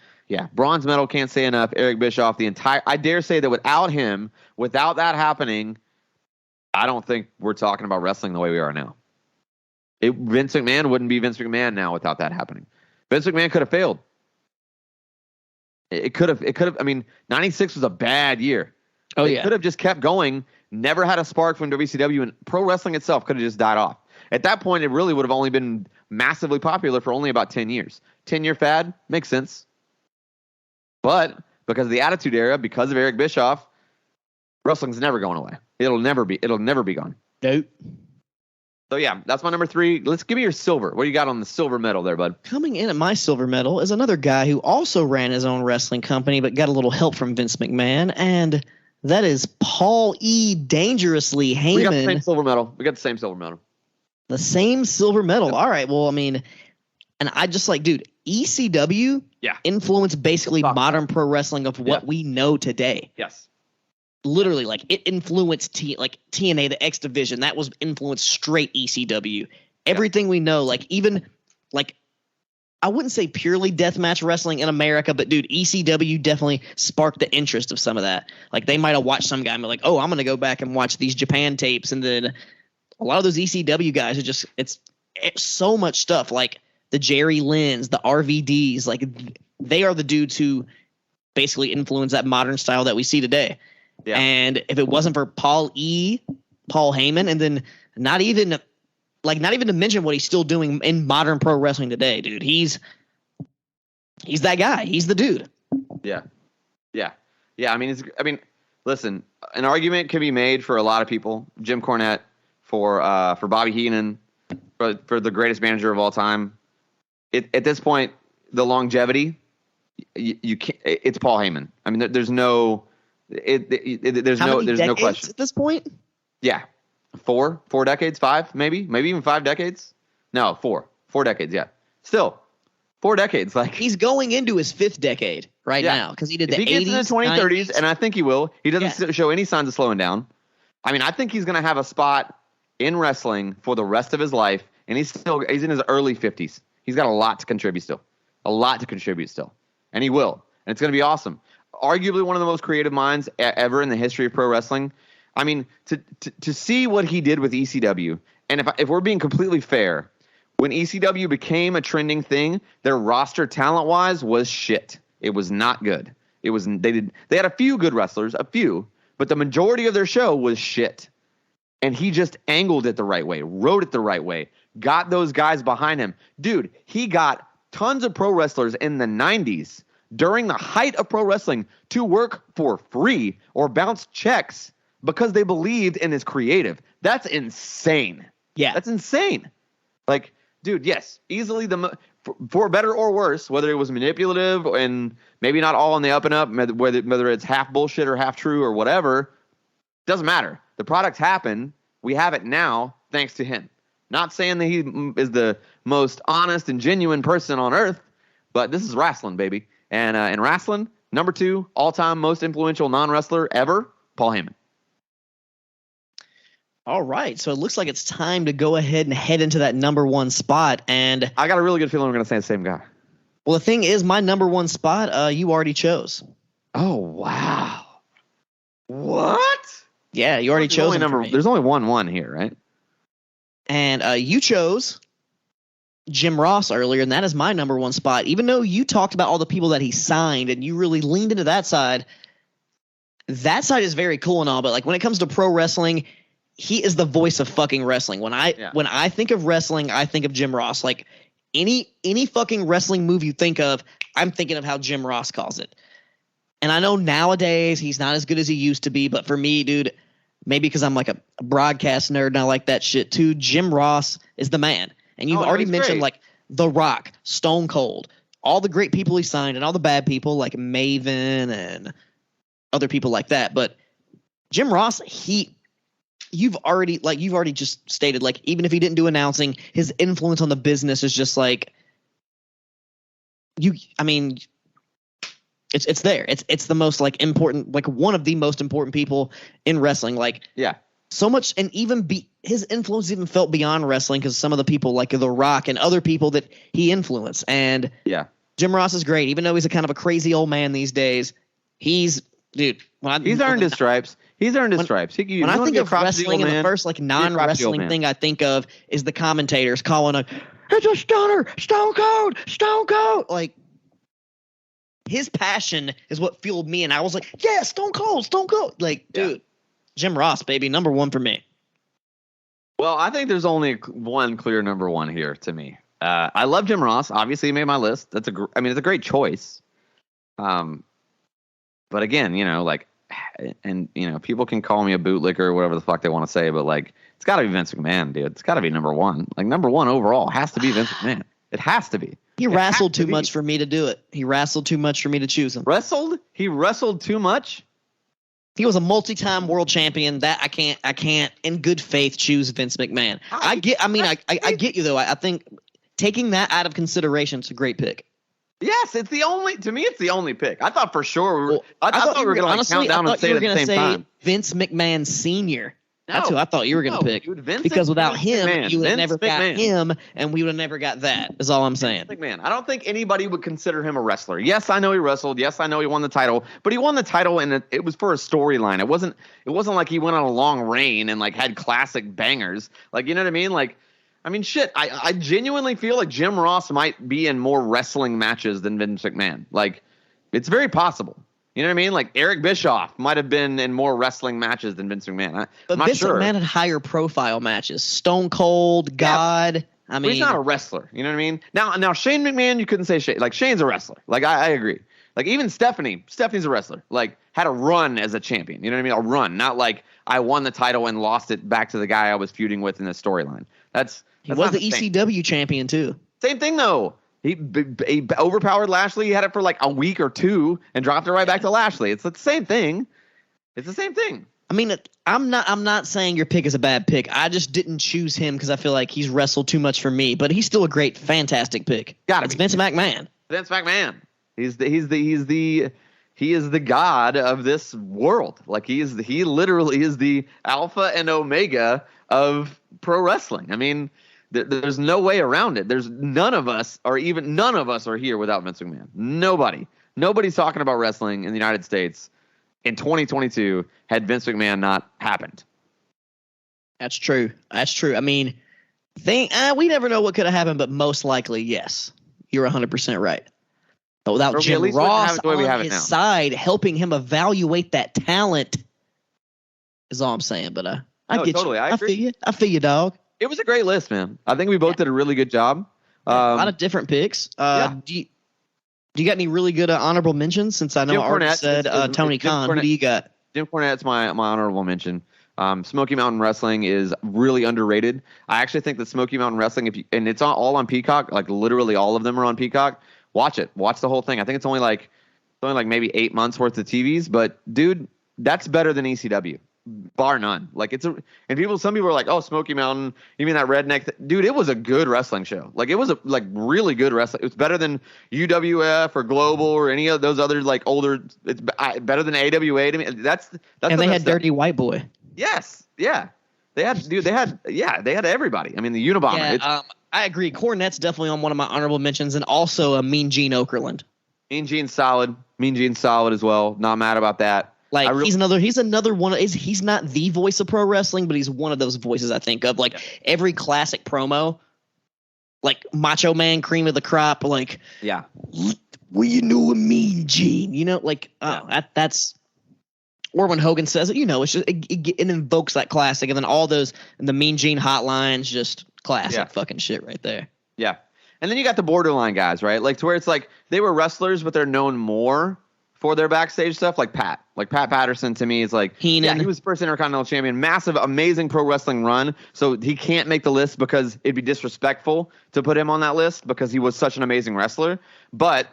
bronze medal, can't say enough. Eric Bischoff, I dare say that without him, without that happening, I don't think we're talking about wrestling the way we are now. Vince McMahon wouldn't be Vince McMahon now without that happening. Vince McMahon could have failed. It could have. I mean, 96 was a bad year. It could have just kept going, never had a spark from WCW, and pro wrestling itself could have just died off. At that point, it really would have only been massively popular for only about 10 years. 10-year fad makes sense. But because of the Attitude Era, because of Eric Bischoff, wrestling's never going away. It'll never be gone. Nope. So that's my number 3. Let's give me your silver. What do you got on the silver medal there, bud? Coming in at my silver medal is another guy who also ran his own wrestling company, but got a little help from Vince McMahon, and that is Paul E. Dangerously Heyman. We got the same silver medal. The same silver medal. All right. Well, I mean, and I just like, dude, ECW influenced basically modern pro wrestling of what we know today. Yes. Literally, like it influenced TNA, the X Division. That was influenced straight ECW. Everything we know, like even like I wouldn't say purely deathmatch wrestling in America, but dude, ECW definitely sparked the interest of some of that. Like they might have watched some guy and be like, "Oh, I'm gonna go back and watch these Japan tapes," and then a lot of those ECW guys are just it's so much stuff. Like the Jerry Lynn's, the RVDs, like they are the dudes who basically influence that modern style that we see today. Yeah. And if it wasn't for Paul Heyman, and then not even to mention what he's still doing in modern pro wrestling today, dude, he's that guy. He's the dude. Yeah. I mean, listen, an argument can be made for a lot of people. Jim Cornette, for Bobby Heenan, for the greatest manager of all time. At this point, the longevity, you can't. It's Paul Heyman. I mean, there's no. There's no question at this point. Yeah, 4 decades, 5 maybe even 5 decades. No, 4 decades. Yeah, still 4 decades. Like he's going into his 5th decade now because he did the 80s, he gets in the 2030s, and I think he will. He doesn't show any signs of slowing down. I mean, I think he's going to have a spot in wrestling for the rest of his life, and he's in his early 50s. He's got a lot to contribute still, and he will, and it's going to be awesome. Arguably one of the most creative minds ever in the history of pro wrestling. I mean, to see what he did with ECW, and if we're being completely fair, when ECW became a trending thing, their roster talent-wise was shit. It was not good. They had a few good wrestlers, but the majority of their show was shit. And he just angled it the right way, wrote it the right way, got those guys behind him. Dude, he got tons of pro wrestlers in the 90s during the height of pro wrestling to work for free or bounce checks because they believed in his creative. That's insane. Yeah. That's insane. Like, dude, yes, easily for better or worse, whether it was manipulative and maybe not all on the up and up, whether it's half bullshit or half true or whatever, doesn't matter. The product happened. We have it now thanks to him. Not saying that he is the most honest and genuine person on earth, but this is wrestling, baby. And in wrestling, number 2 all-time most influential non-wrestler ever, Paul Heyman. All right, so it looks like it's time to go ahead and head into that number 1 spot. And I got a really good feeling we're going to say the same guy. Well, the thing is, my number 1 spot, you already chose. Oh, wow. What? Yeah, you already chose him. There's only 1 here, right? And you chose Jim Ross earlier, and that is my number 1 spot. Even though you talked about all the people that he signed and you really leaned into that side is very cool and all, but like when it comes to pro wrestling, he is the voice of fucking wrestling. When I think of wrestling, I think of Jim Ross. Like any fucking wrestling move you think of, I'm thinking of how Jim Ross calls it. And I know nowadays he's not as good as he used to be, but for me, dude, maybe because I'm like a broadcast nerd and I like that shit too, Jim Ross is the man. And you've already mentioned like The Rock, Stone Cold, all the great people he signed and all the bad people like Maven and other people like that. But Jim Ross, you've already just stated, like, even if he didn't do announcing, his influence on the business is just like it's there. It's the most like important, like one of the most important people in wrestling. Like, yeah. So much, and even his influence even felt beyond wrestling because some of the people like The Rock and other people that he influenced. And yeah, Jim Ross is great, even though he's a kind of a crazy old man these days. He's earned his stripes. He's earned his stripes. When I think of wrestling, and the first like non-wrestling thing I think of is the commentators calling it's a stunner, Stone Cold. Like, his passion is what fueled me, and I was like, yeah, Stone Cold. Like, dude. Jim Ross, baby, number 1 for me. Well, I think there's only one clear number 1 here to me. I love Jim Ross. Obviously, he made my list. It's a great choice. But again, people can call me a bootlicker or whatever the fuck they want to say, but like, it's got to be Vince McMahon, dude. It's got to be number 1. Like, number 1 overall has to be Vince McMahon. It has to be. He wrestled too much for me to do it. He wrestled too much for me to choose him. He wrestled too much. He was a multi-time world champion. That I can't in good faith choose Vince McMahon. I get you though. I think taking that out of consideration, it's a great pick. Yes, to me it's the only pick. I thought for sure. I thought we were going to count down and say it at the same time. Vince McMahon Sr. That's who I thought you were going to pick. Dude, because without him, you would have never got him, and we would have never got that, is all I'm saying. McMahon. I don't think anybody would consider him a wrestler. Yes, I know he wrestled. Yes, I know he won the title. But he won the title, and it was for a storyline. It wasn't like he went on a long reign and, like, had classic bangers. Like, you know what I mean? Like, I mean, shit, I genuinely feel like Jim Ross might be in more wrestling matches than Vince McMahon. Like, it's very possible. You know what I mean? Like, Eric Bischoff might have been in more wrestling matches than Vince McMahon. But Vince McMahon had higher profile matches. Stone Cold, God. Yeah, I mean, he's not a wrestler. You know what I mean? Now Shane McMahon, you couldn't say Shane. Like, Shane's a wrestler. Like, I agree. Like, even Stephanie's a wrestler. Like, had a run as a champion. You know what I mean? A run, not like I won the title and lost it back to the guy I was feuding with in the storyline. He was the ECW champion too. Same thing though. He overpowered Lashley. He had it for like a week or 2 and dropped it right back to Lashley. It's the same thing. I mean, I'm not saying your pick is a bad pick. I just didn't choose him because I feel like he's wrestled too much for me. But he's still a great, fantastic pick. It's Vince McMahon. Vince McMahon. He is the god of this world. Like, he literally is the alpha and omega of pro wrestling. I mean, there's no way around it. None of us are here without Vince McMahon. Nobody's talking about wrestling in the United States in 2022 had Vince McMahon not happened. That's true. I mean, we never know what could have happened, but most likely, yes, you're 100% right. But without Jim Ross on his side, helping him evaluate that talent is all I'm saying. But I get totally. I agree. I feel you, dog. It was a great list, man. I think we both did a really good job. A lot of different picks. Do you got any really good honorable mentions? Since I know I already said Tony Khan. Who do you got? Jim Cornette's my honorable mention. Smoky Mountain Wrestling is really underrated. I actually think that Smoky Mountain Wrestling, and it's all on Peacock, like literally all of them are on Peacock. Watch it. Watch the whole thing. I think it's only like maybe 8 months worth of TVs, but dude, that's better than ECW. bar none. Like some people are like, oh, Smoky Mountain, you mean that redneck? Dude, it was a good wrestling show. Like it was really good wrestling. It was better than UWF or Global or any of those other like older. It's better than AWA to me. That's and they had Dirty White Boy. Yes, yeah, they had everybody. I mean, the Unabomber. Yeah, I agree. Cornette's definitely on one of my honorable mentions, and also Mean Gene Okerlund. Mean Gene's solid. Mean Gene's solid as well. Not mad about that. Like he's another one. He's not the voice of pro wrestling, but he's one of those voices I think of. Like every classic promo, like Macho Man, Cream of the Crop. Like well, you know a Mean Gene. You know, like that's. Or when Hogan says it, you know, it's just it invokes that classic, and then all those and the Mean Gene hotlines, just classic fucking shit right there. Yeah, and then you got the borderline guys, right? Like to where it's like they were wrestlers, but they're known more for their backstage stuff, like Pat Patterson to me is like Heenan. Yeah, he was first Intercontinental Champion, massive, amazing pro wrestling run. So he can't make the list because it'd be disrespectful to put him on that list because he was such an amazing wrestler. But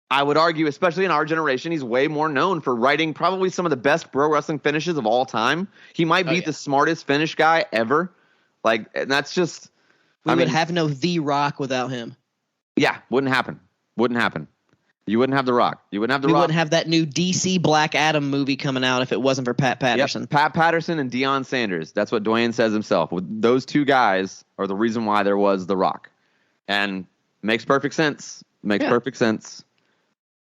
I would argue, especially in our generation, he's way more known for writing probably some of the best pro wrestling finishes of all time. He might be the smartest finish guy ever. Like, and that's just we would have no The Rock without him. Yeah, wouldn't happen. You wouldn't have The Rock. You wouldn't have The Rock. We wouldn't have that new DC Black Adam movie coming out if it wasn't for Pat Patterson. Yep. Pat Patterson and Deion Sanders. That's what Dwayne says himself. Those two guys are the reason why there was The Rock. And makes perfect sense. Perfect sense.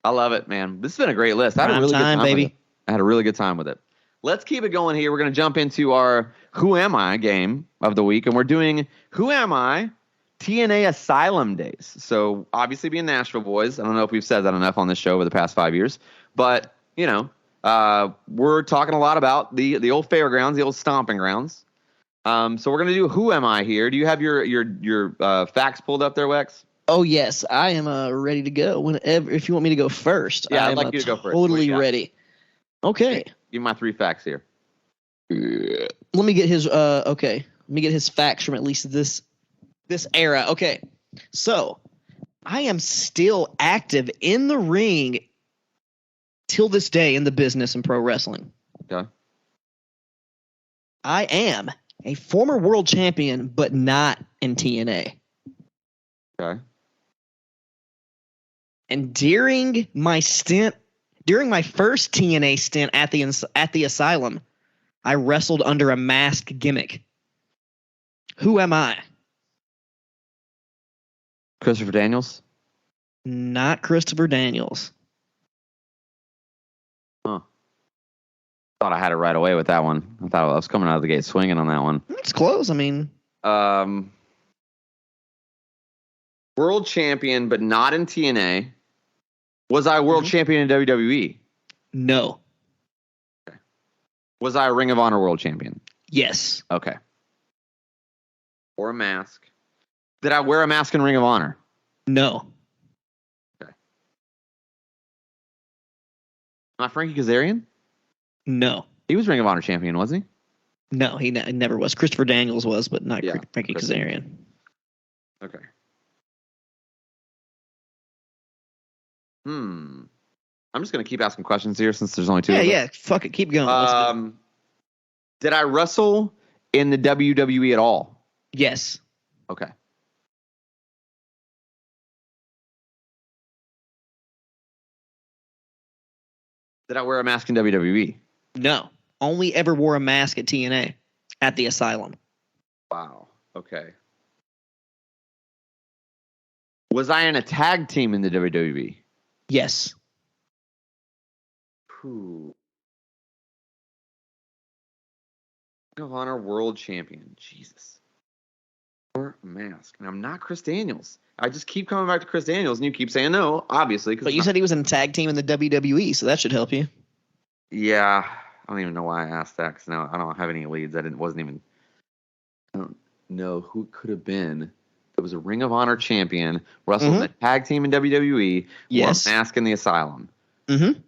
I love it, man. This has been a great list. I had a really good time with it. I had a really good time with it. Let's keep it going here. We're going to jump into our Who Am I game of the week, and we're doing Who Am I TNA Asylum days. So obviously being Nashville boys, I don't know if we've said that enough on this show over the past 5 years, but you know, we're talking a lot about the old fairgrounds, the old stomping grounds. So we're going to do Who Am I here. Do you have your facts pulled up there, Wex? Oh yes, I am ready to go. Whenever, if you want me to go first, yeah, I'd like you to go first. Totally ready. Okay. Give me my 3 facts here. Let me get his. Okay. Let me get his facts from at least this era. Okay. So, I am still active in the ring till this day in the business and pro wrestling. Okay. I am a former world champion, but not in TNA. Okay. And during my first TNA stint at the Asylum, I wrestled under a mask gimmick. Who am I? Christopher Daniels? Not Christopher Daniels. Huh. Thought I had it right away with that one. I thought I was coming out of the gate swinging on that one. It's close. I mean, world champion, but not in TNA. Was I world champion in WWE? No. Okay. Was I a Ring of Honor world champion? Yes. Okay. Or a mask. Did I wear a mask in Ring of Honor? No. Okay. Am I Frankie Kazarian? No. He was Ring of Honor champion, wasn't he? No, he never was. Christopher Daniels was, but not Frankie Kazarian. Okay. I'm just going to keep asking questions here since there's only 2 of them. Yeah, fuck it. Keep going. Did I wrestle in the WWE at all? Yes. Okay. Did I wear a mask in WWE? No. Only ever wore a mask at TNA at the Asylum. Wow. Okay. Was I in a tag team in the WWE? Yes. Ring of Honor World Champion. Jesus. Or a mask. And I'm not Chris Daniels. I just keep coming back to Chris Daniels, and you keep saying no, obviously. But you said he was in a tag team in the WWE, so that should help you. Yeah. I don't even know why I asked that, because now I don't have any leads. I don't know who it could have been. It was a Ring of Honor champion, wrestled in a tag team in WWE, yes, wore a mask in the Asylum. Mm-hmm.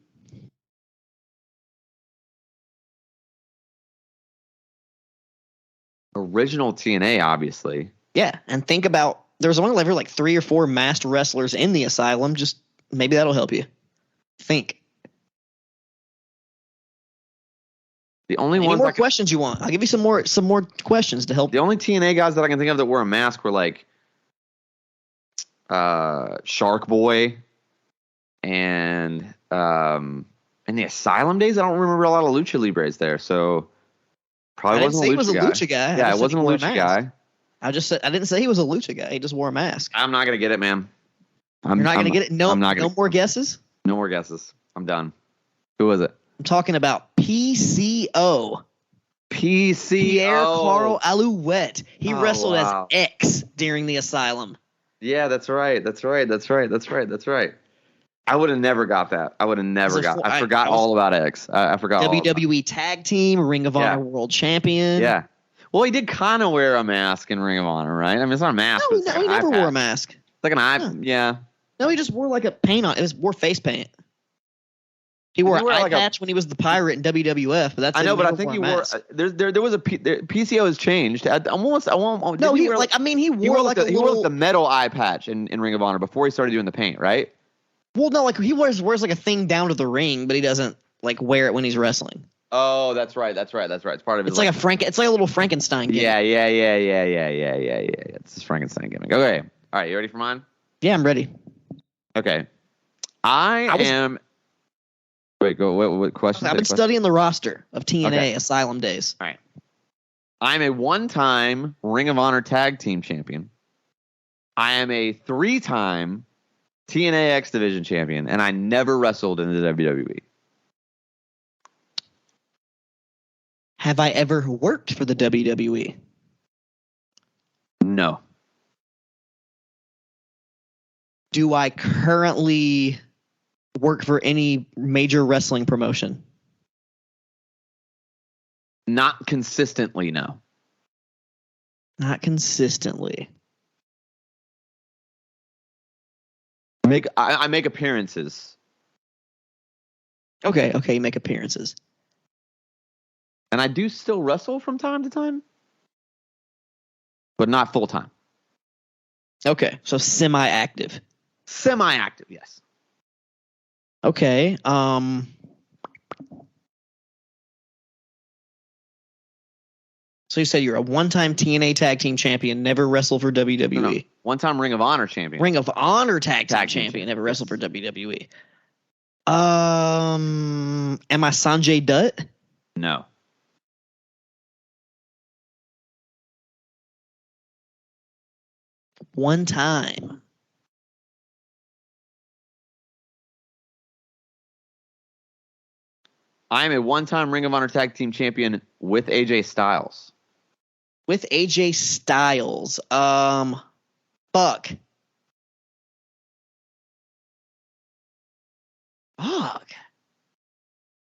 Original TNA, obviously. Yeah, and think about, there's only ever like 3 or 4 masked wrestlers in the Asylum. Just maybe that'll help you. Think. The only Any ones more questions you want? I'll give you some more questions to help. The only TNA guys that I can think of that wore a mask were like Shark Boy and in the Asylum days. I don't remember a lot of Lucha Libres there, so probably wasn't a Lucha guy. Yeah, it wasn't a Lucha guy. I didn't say he was a Lucha guy. He just wore a mask. I'm not gonna get it, man. You're not gonna get it. No, no more guesses. No more guesses. I'm done. Who was it? I'm talking about PCO. Pierre Carl Alouette. He wrestled as X during the Asylum. Yeah, that's right. I would have never got that. I forgot all about X. I forgot. WWE Tag Team, Ring of Honor World Champion. Yeah. Well, he did kind of wear a mask in Ring of Honor, right? I mean, it's not a mask. No, he never wore a mask. It's like an eye. Yeah. No, he just wore like a paint on. Wore face paint. He wore an eye patch when he was the pirate in WWF, but that's I know, but I think he wore. There was a PCO has changed. He wore the metal eye patch in Ring of Honor before he started doing the paint, right? Well, no, like he wears like a thing down to the ring, but he doesn't like wear it when he's wrestling. Oh, that's right. It's part of it. It's like a little Frankenstein gimmick. Yeah. It's his Frankenstein gimmick. Okay, all right. You ready for mine? Yeah, I'm ready. Okay, I am. Wait, go. What question? I've been studying the roster of TNA Asylum days. All right. I'm a one-time Ring of Honor Tag Team Champion. I am a 3-time TNA X Division Champion, and I never wrestled in the WWE. Have I ever worked for the WWE? No. Do I currently work for any major wrestling promotion? Not consistently, no. Not consistently. I make appearances. Okay, you make appearances. And I do still wrestle from time to time, but not full time. Okay, so semi-active. Semi-active, yes. Okay. So you said you're a one-time TNA Tag Team Champion, never wrestled for WWE. No. One-time Ring of Honor Champion. Ring of Honor Tag Team Champion, never wrestled for WWE. Am I Sanjay Dutt? No. One time. I am a one-time Ring of Honor Tag Team Champion with AJ Styles. With AJ Styles. Fuck.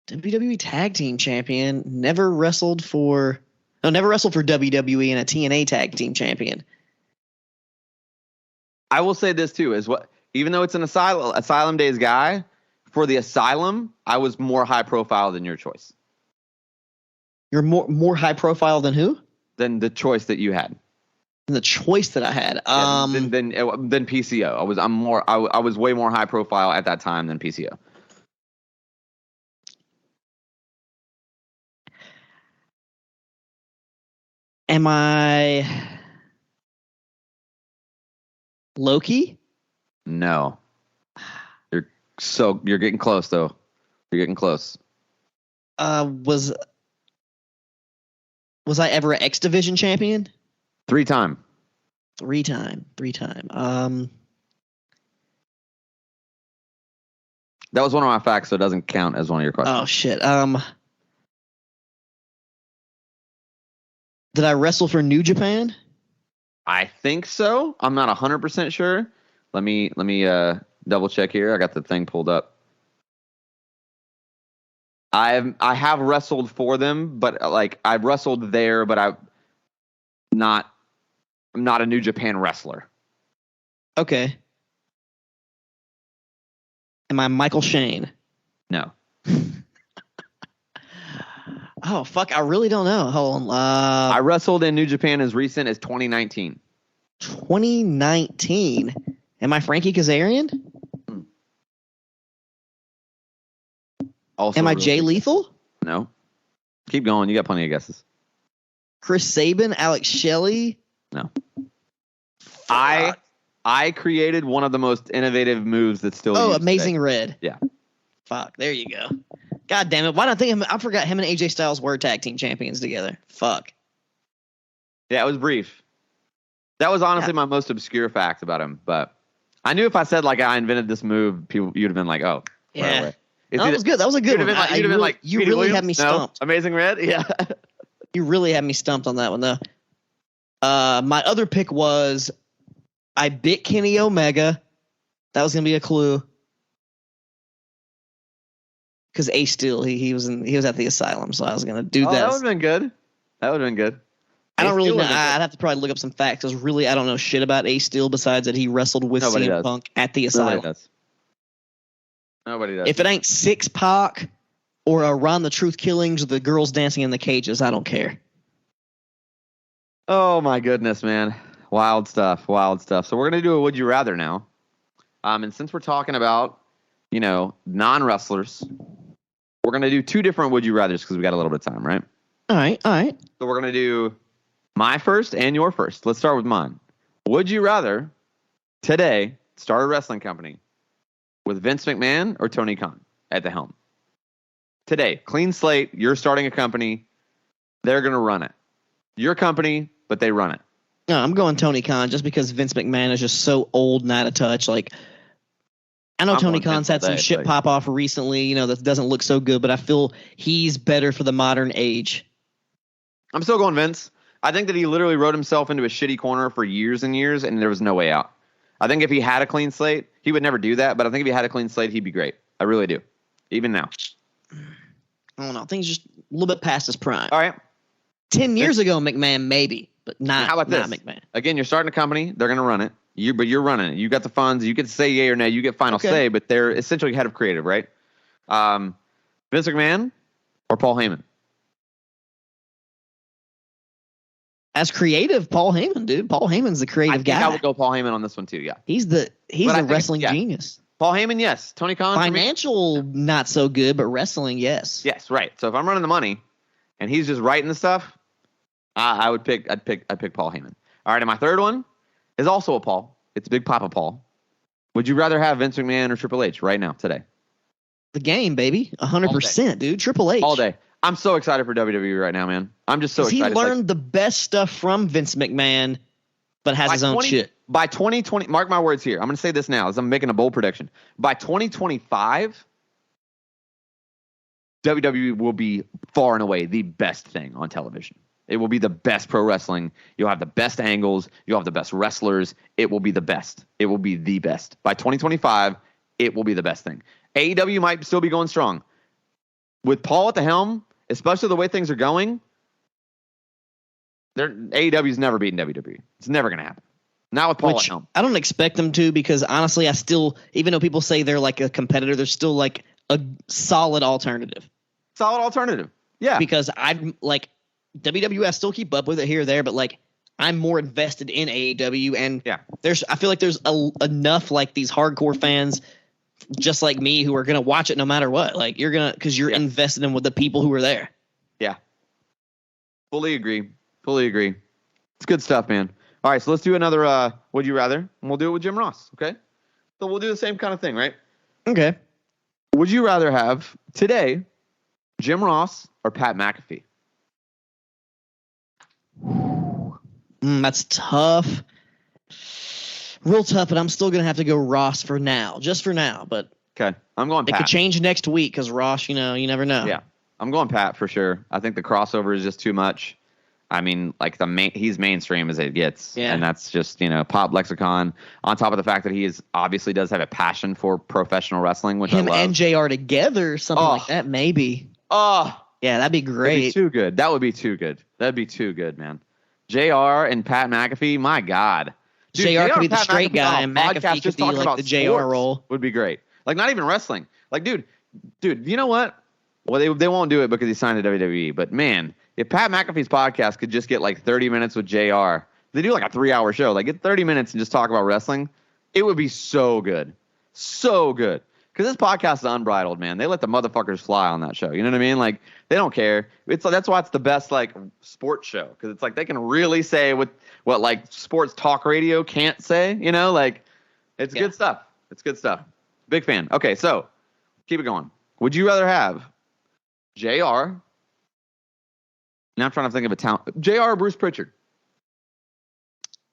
WWE Tag Team Champion. Never wrestled for WWE and a TNA Tag Team Champion. I will say this too, even though it's an Asylum Days guy, for the Asylum, I was more high profile than your choice. You're more high profile than who? Than the choice that you had. The choice that I had. Than PCO. I was way more high profile at that time than PCO. Am I Loki? No. You're getting close though. You're getting close. Was I ever an X Division champion? 3-time. 3-time. That was one of my facts, so it doesn't count as one of your questions. Oh shit. Did I wrestle for New Japan? I think so. I'm not 100% sure. Let me double check here. I got the thing pulled up. I have wrestled for them, but like I've wrestled there, but I'm not a New Japan wrestler. Okay. Am I Michael Shane? No. Oh fuck! I really don't know. Hold on. I wrestled in New Japan as recent as 2019. 2019. Am I Frankie Kazarian? Also, am I Jay Lethal? No. Keep going. You got plenty of guesses. Chris Sabin, Alex Shelley. No. I created one of the most innovative moves that's still used Amazing today. Red. Yeah. Fuck. There you go. God damn it. Why don't I think I forgot him and AJ Styles were tag team champions together. Fuck. Yeah, it was brief. That was honestly my most obscure fact about him, but I knew if I said like I invented this move, you'd have been like, oh, yeah. Right away. That was good. That was a good one. You'd have been like, you really had me stumped. No? Amazing Red? Yeah. You really had me stumped on that one, though. My other pick was I bit Kenny Omega. That was going to be a clue. Because Ace Steel, he was at the asylum, so I was going to do that. That would have been good. That would have been good. I don't really know. I'd have to probably look up some facts. Because really, I don't know shit about Ace Steel besides that he wrestled with CM Punk at the asylum. Nobody does. If it ain't Six Pac or Run the Truth Killings or the girls dancing in the cages, I don't care. Oh my goodness, man. Wild stuff. So we're going to do a Would You Rather now. And since we're talking about, non-wrestlers, we're going to do two different Would You Rathers because we got a little bit of time, right? All right. So we're going to do my first and your first. Let's start with mine. Would you rather today start a wrestling company with Vince McMahon or Tony Khan at the helm? Today, clean slate, you're starting a company. They're going to run it. Your company, but they run it. No, I'm going Tony Khan just because Vince McMahon is just so old and out of touch. Like, I know Tony Khan's had some shit pop off recently, that doesn't look so good, but I feel he's better for the modern age. I'm still going Vince. I think that he literally wrote himself into a shitty corner for years and years, and there was no way out. I think if he had a clean slate, he would never do that, but I think if he had a clean slate, he'd be great. I really do. Even now. I don't know. I think he's just a little bit past his prime. All right. 10 years ago, McMahon, maybe, but not, how about not this? McMahon. Again, you're starting a company. They're going to run it. But you're running it. You got the funds. You get to say yay or nay. You get final say, but they're essentially head of creative, right? Vince McMahon or Paul Heyman? As creative, Paul Heyman, dude. Paul Heyman's the creative guy. I would go Paul Heyman on this one too. Yeah, he's the wrestling genius. Paul Heyman, yes. Tony Khan, financial not so good, but wrestling, yes. Yes, right. So if I'm running the money, and he's just writing the stuff, I'd pick Paul Heyman. All right, and my third one is also a Paul. It's Big Papa Paul. Would you rather have Vince McMahon or Triple H right now today? The game, baby, 100%, dude. Triple H all day. I'm so excited for WWE right now, man. I'm just so excited. He learned the best stuff from Vince McMahon, but has his own shit. By 2020, mark my words here. I'm going to say this now as I'm making a bold prediction. By 2025, WWE will be far and away the best thing on television. It will be the best pro wrestling. You'll have the best angles. You'll have the best wrestlers. It will be the best. It will be the best. By 2025, it will be the best thing. AEW might still be going strong. With Paul at the helm, especially the way things are going, AEW's never beaten WWE. It's never going to happen. Not with Paul at helm. I don't expect them to because, honestly, I still, even though people say they're like a competitor, they're still like a solid alternative. Solid alternative. Yeah. Because I'm like, WWE, I still keep up with it here or there, but like, I'm more invested in AEW. And I feel like there's enough like these hardcore fans just like me who are going to watch it no matter what. Like because you're invested in with the people who are there. Yeah. Fully agree. It's good stuff, man. All right. So let's do another, Would You Rather? And we'll do it with Jim Ross. Okay. So we'll do the same kind of thing, right? Okay. Would you rather have today Jim Ross or Pat McAfee? That's tough. Real tough, but I'm still going to have to go Ross for now. Just for now, but okay. I'm going Pat. It could change next week because Ross, you never know. Yeah. I'm going Pat for sure. I think the crossover is just too much. I mean, like he's mainstream as it gets. Yeah. And that's just, pop lexicon on top of the fact that he obviously does have a passion for professional wrestling, which him I love. and JR together, something like that, maybe. Oh, yeah, that'd be great. That'd be too good. That would be too good. That'd be too good, man. JR and Pat McAfee, my God. Dude, JR could be the straight guy, and McAfee could be like the JR role. Would be great. Like, not even wrestling. Like, dude, you know what? Well, they won't do it because he signed to WWE. But, man, if Pat McAfee's podcast could just get, like, 30 minutes with JR, they do, like, a 3-hour show. Like, get 30 minutes and just talk about wrestling. It would be so good. So good. because this podcast is unbridled, man. They let the motherfuckers fly on that show. You know what I mean? Like, they don't care. That's why it's the best like sports show, because it's like they can really say what like sports talk radio can't say. You know, like it's good stuff. It's good stuff. Big fan. Okay, so keep it going. Would you rather have JR? Now I'm trying to think of a talent. JR or Bruce Pritchard?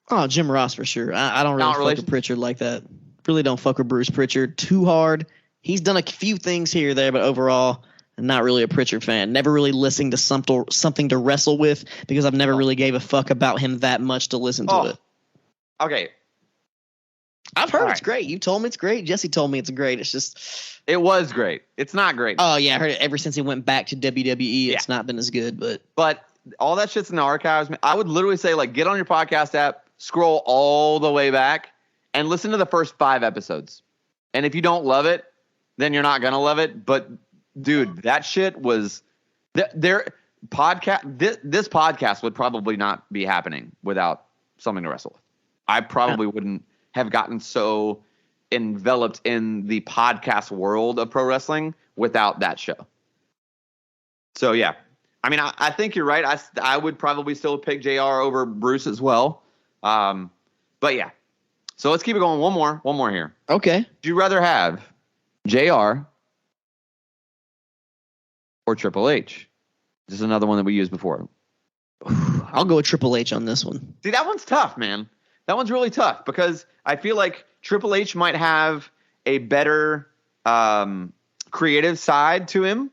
Oh, Jim Ross for sure. I don't really fuck with Pritchard like that. Really don't fuck with Bruce Pritchard too hard. He's done a few things here or there, but overall, I'm not really a Pritchard fan. Never really listening to something to wrestle with, because I've never really gave a fuck about him that much to listen to it. Okay. I've heard it's great. You told me it's great. Jesse told me it's great. It's just... It was great. It's not great. Oh, yeah. I heard it ever since he went back to WWE. It's not been as good, But all that shit's in the archives. I would literally say, like, get on your podcast app, scroll all the way back, and listen to the first 5 episodes. And if you don't love it, then you're not going to love it. But, dude, that shit was... This podcast would probably not be happening without something to wrestle with. I probably wouldn't have gotten so enveloped in the podcast world of pro wrestling without that show. So, yeah. I mean, I think you're right. I would probably still pick JR over Bruce as well. But, yeah. So, let's keep it going. One more here. Okay. Would you rather have JR or Triple H? This is another one that we used before. I'll go with Triple H on this one. See, that one's tough, man. That one's really tough, because I feel like Triple H might have a better creative side to him.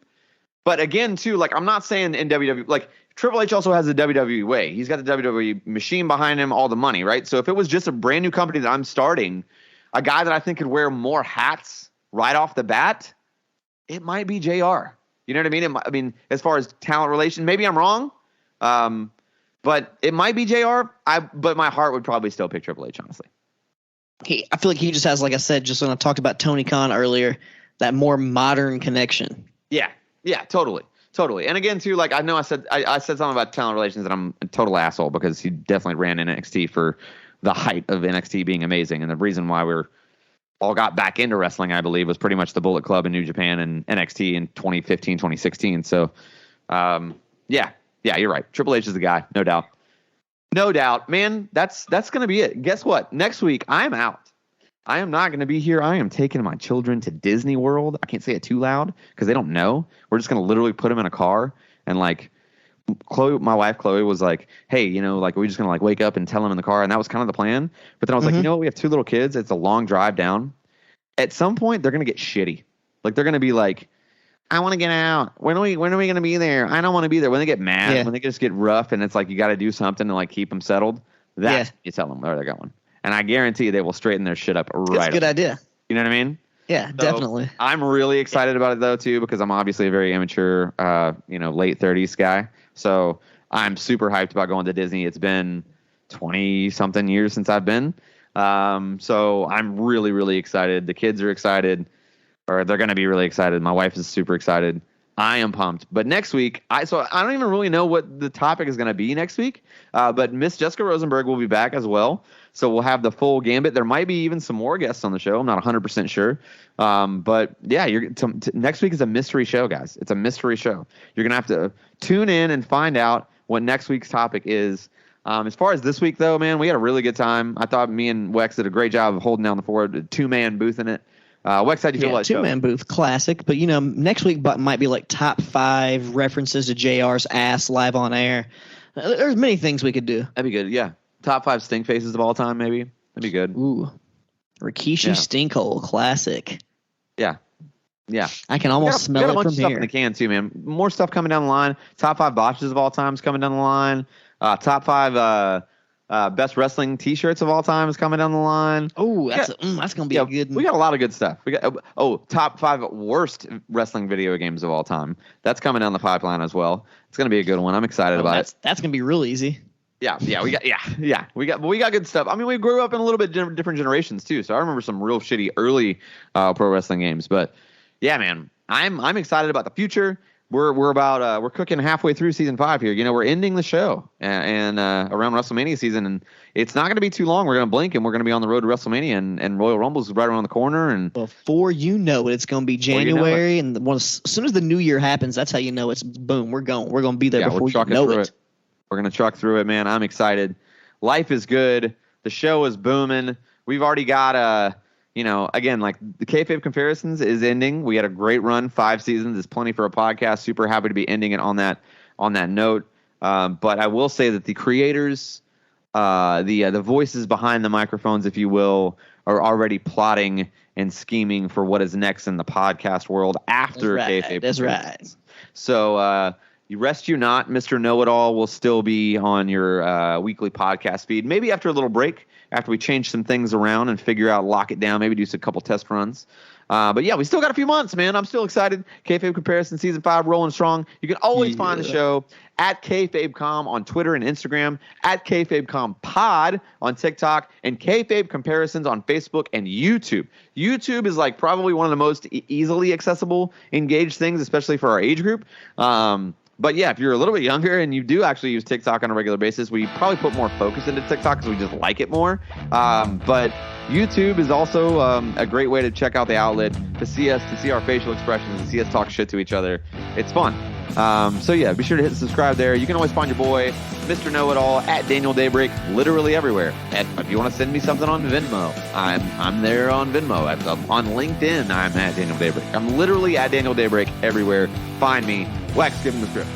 But again, too, like, I'm not saying in WWE, like, Triple H also has the WWE way. He's got the WWE machine behind him, all the money, right? So if it was just a brand new company that I'm starting, a guy that I think could wear more hats right off the bat, it might be JR. You know what I mean? As far as talent relation, maybe I'm wrong. But it might be JR. But my heart would probably still pick Triple H, honestly. I feel like he just has, like I said, just when I talked about Tony Khan earlier, that more modern connection. Yeah, totally. And again, too, like, I know I said something about talent relations, and I'm a total asshole, because he definitely ran NXT for the height of NXT being amazing. And the reason why we're all got back into wrestling, I believe, was pretty much the Bullet Club in New Japan and NXT in 2015, 2016. So, yeah, you're right. Triple H is the guy, no doubt. No doubt, man. That's going to be it. Guess what? Next week, I'm out. I am not going to be here. I am taking my children to Disney World. I can't say it too loud because they don't know. We're just going to literally put them in a car, and like my wife Chloe was like, hey, you know, like, we're just going to like wake up and tell them in the car. And that was kind of the plan. But then I was like, you know what? We have 2 little kids. It's a long drive down. At some point, they're going to get shitty. Like, they're going to be like, I want to get out. When are we going to be there? I don't want to be there. When they get mad, when they just get rough, and it's like you got to do something to like keep them settled. That's you tell them where they're going, and I guarantee they will straighten their shit up right. That's a good idea. You know what I mean? Yeah, so definitely. I'm really excited about it though too, because I'm obviously a very immature, late 30s guy. So I'm super hyped about going to Disney. It's been 20 something years since I've been. So I'm really, really excited. The kids are excited. Or they're going to be really excited. My wife is super excited. I am pumped. But next week, I don't even really know what the topic is going to be next week. But Miss Jessica Rosenberg will be back as well. So we'll have the full gambit. There might be even some more guests on the show. I'm not 100% sure. But yeah, next week is a mystery show, guys. It's a mystery show. You're going to have to tune in and find out what next week's topic is. As far as this week, though, man, we had a really good time. I thought me and Wex did a great job of holding down the fort, a 2-man booth in it. Wex, how'd you feel about the show? 2-man booth, classic. But, next week might be like top 5 references to JR's ass live on air. There's many things we could do. That'd be good, yeah. Top 5 stink faces of all time, maybe. That'd be good. Ooh. Rikishi Stinkhole, classic. Yeah. I can almost smell it from here. We got a bunch of stuff in the can, too, man. More stuff coming down the line. Top 5 botches of all time is coming down the line. Top 5 best wrestling T-shirts of all time is coming down the line. Oh, that's going to be a good one. We got a lot of good stuff. We got top 5 worst wrestling video games of all time. That's coming down the pipeline as well. It's going to be a good one. I'm excited about it. That's going to be real easy. Yeah. We got good stuff. I mean, we grew up in a little bit different generations too. So I remember some real shitty early pro wrestling games. But yeah, man, I'm excited about the future. we're cooking halfway through season 5 here. You know, we're ending the show and around WrestleMania season, and it's not going to be too long. We're going to blink and we're going to be on the road to WrestleMania, and Royal Rumble's right around the corner. And before you know it, it's going to be January, and as soon as the new year happens, that's how you know it's boom. We're going to be there before you know it. We're going to truck through it, man. I'm excited. Life is good. The show is booming. We've already got again, like the kayfabe comparisons is ending. We had a great run, 5 seasons. It's plenty for a podcast. Super happy to be ending it on that note. But I will say that the creators, the voices behind the microphones, if you will, are already plotting and scheming for what is next in the podcast world after kayfabe. That's right. So you rest you not, Mr. Knowitall will still be on your weekly podcast feed. Maybe after a little break, after we change some things around and figure out, lock it down, maybe do a couple test runs. But yeah, we still got a few months, man. I'm still excited. Kayfabe Comparison Season 5 rolling strong. You can always find the show at KayfabeCom on Twitter and Instagram, at KayfabeComPod on TikTok, and Kayfabe Comparisons on Facebook and YouTube. YouTube is like probably one of the most easily accessible, engaged things, especially for our age group. But yeah, if you're a little bit younger and you do actually use TikTok on a regular basis, we probably put more focus into TikTok because we just like it more. But YouTube is also a great way to check out the outlet, to see us, to see our facial expressions, and see us talk shit to each other. It's fun. So yeah, be sure to hit subscribe there. You can always find your boy, Mr. Knowitall, at Daniel Daybreak, literally everywhere. And if you want to send me something on Venmo, I'm there on Venmo. On LinkedIn, I'm at Daniel Daybreak. I'm literally at Daniel Daybreak everywhere. Find me. Wex, give him the script.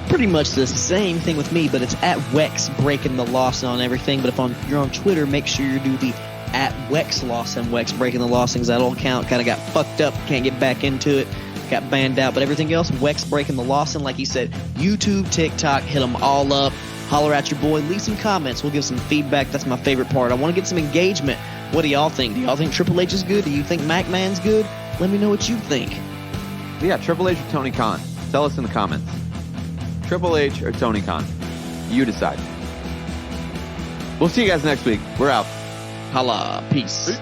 Pretty much the same thing with me, but it's at Wex breaking the Lawson on everything. But if you're on Twitter, make sure you do the at Wex Lawson, Wex breaking the Lawson, because that old account kind of got fucked up. Can't get back into it. Got banned out. But everything else, Wex breaking the Lawson, like he said, YouTube, TikTok, hit them all up. Holler at your boy. Leave some comments. We'll give some feedback. That's my favorite part. I want to get some engagement. What do y'all think? Do y'all think Triple H is good? Do you think Mcmahon's good? Let me know what you think. Yeah, Triple H or Tony Khan? Tell us in the comments. Triple H or Tony Khan? You decide. We'll see you guys next week. We're out. Holla. Peace.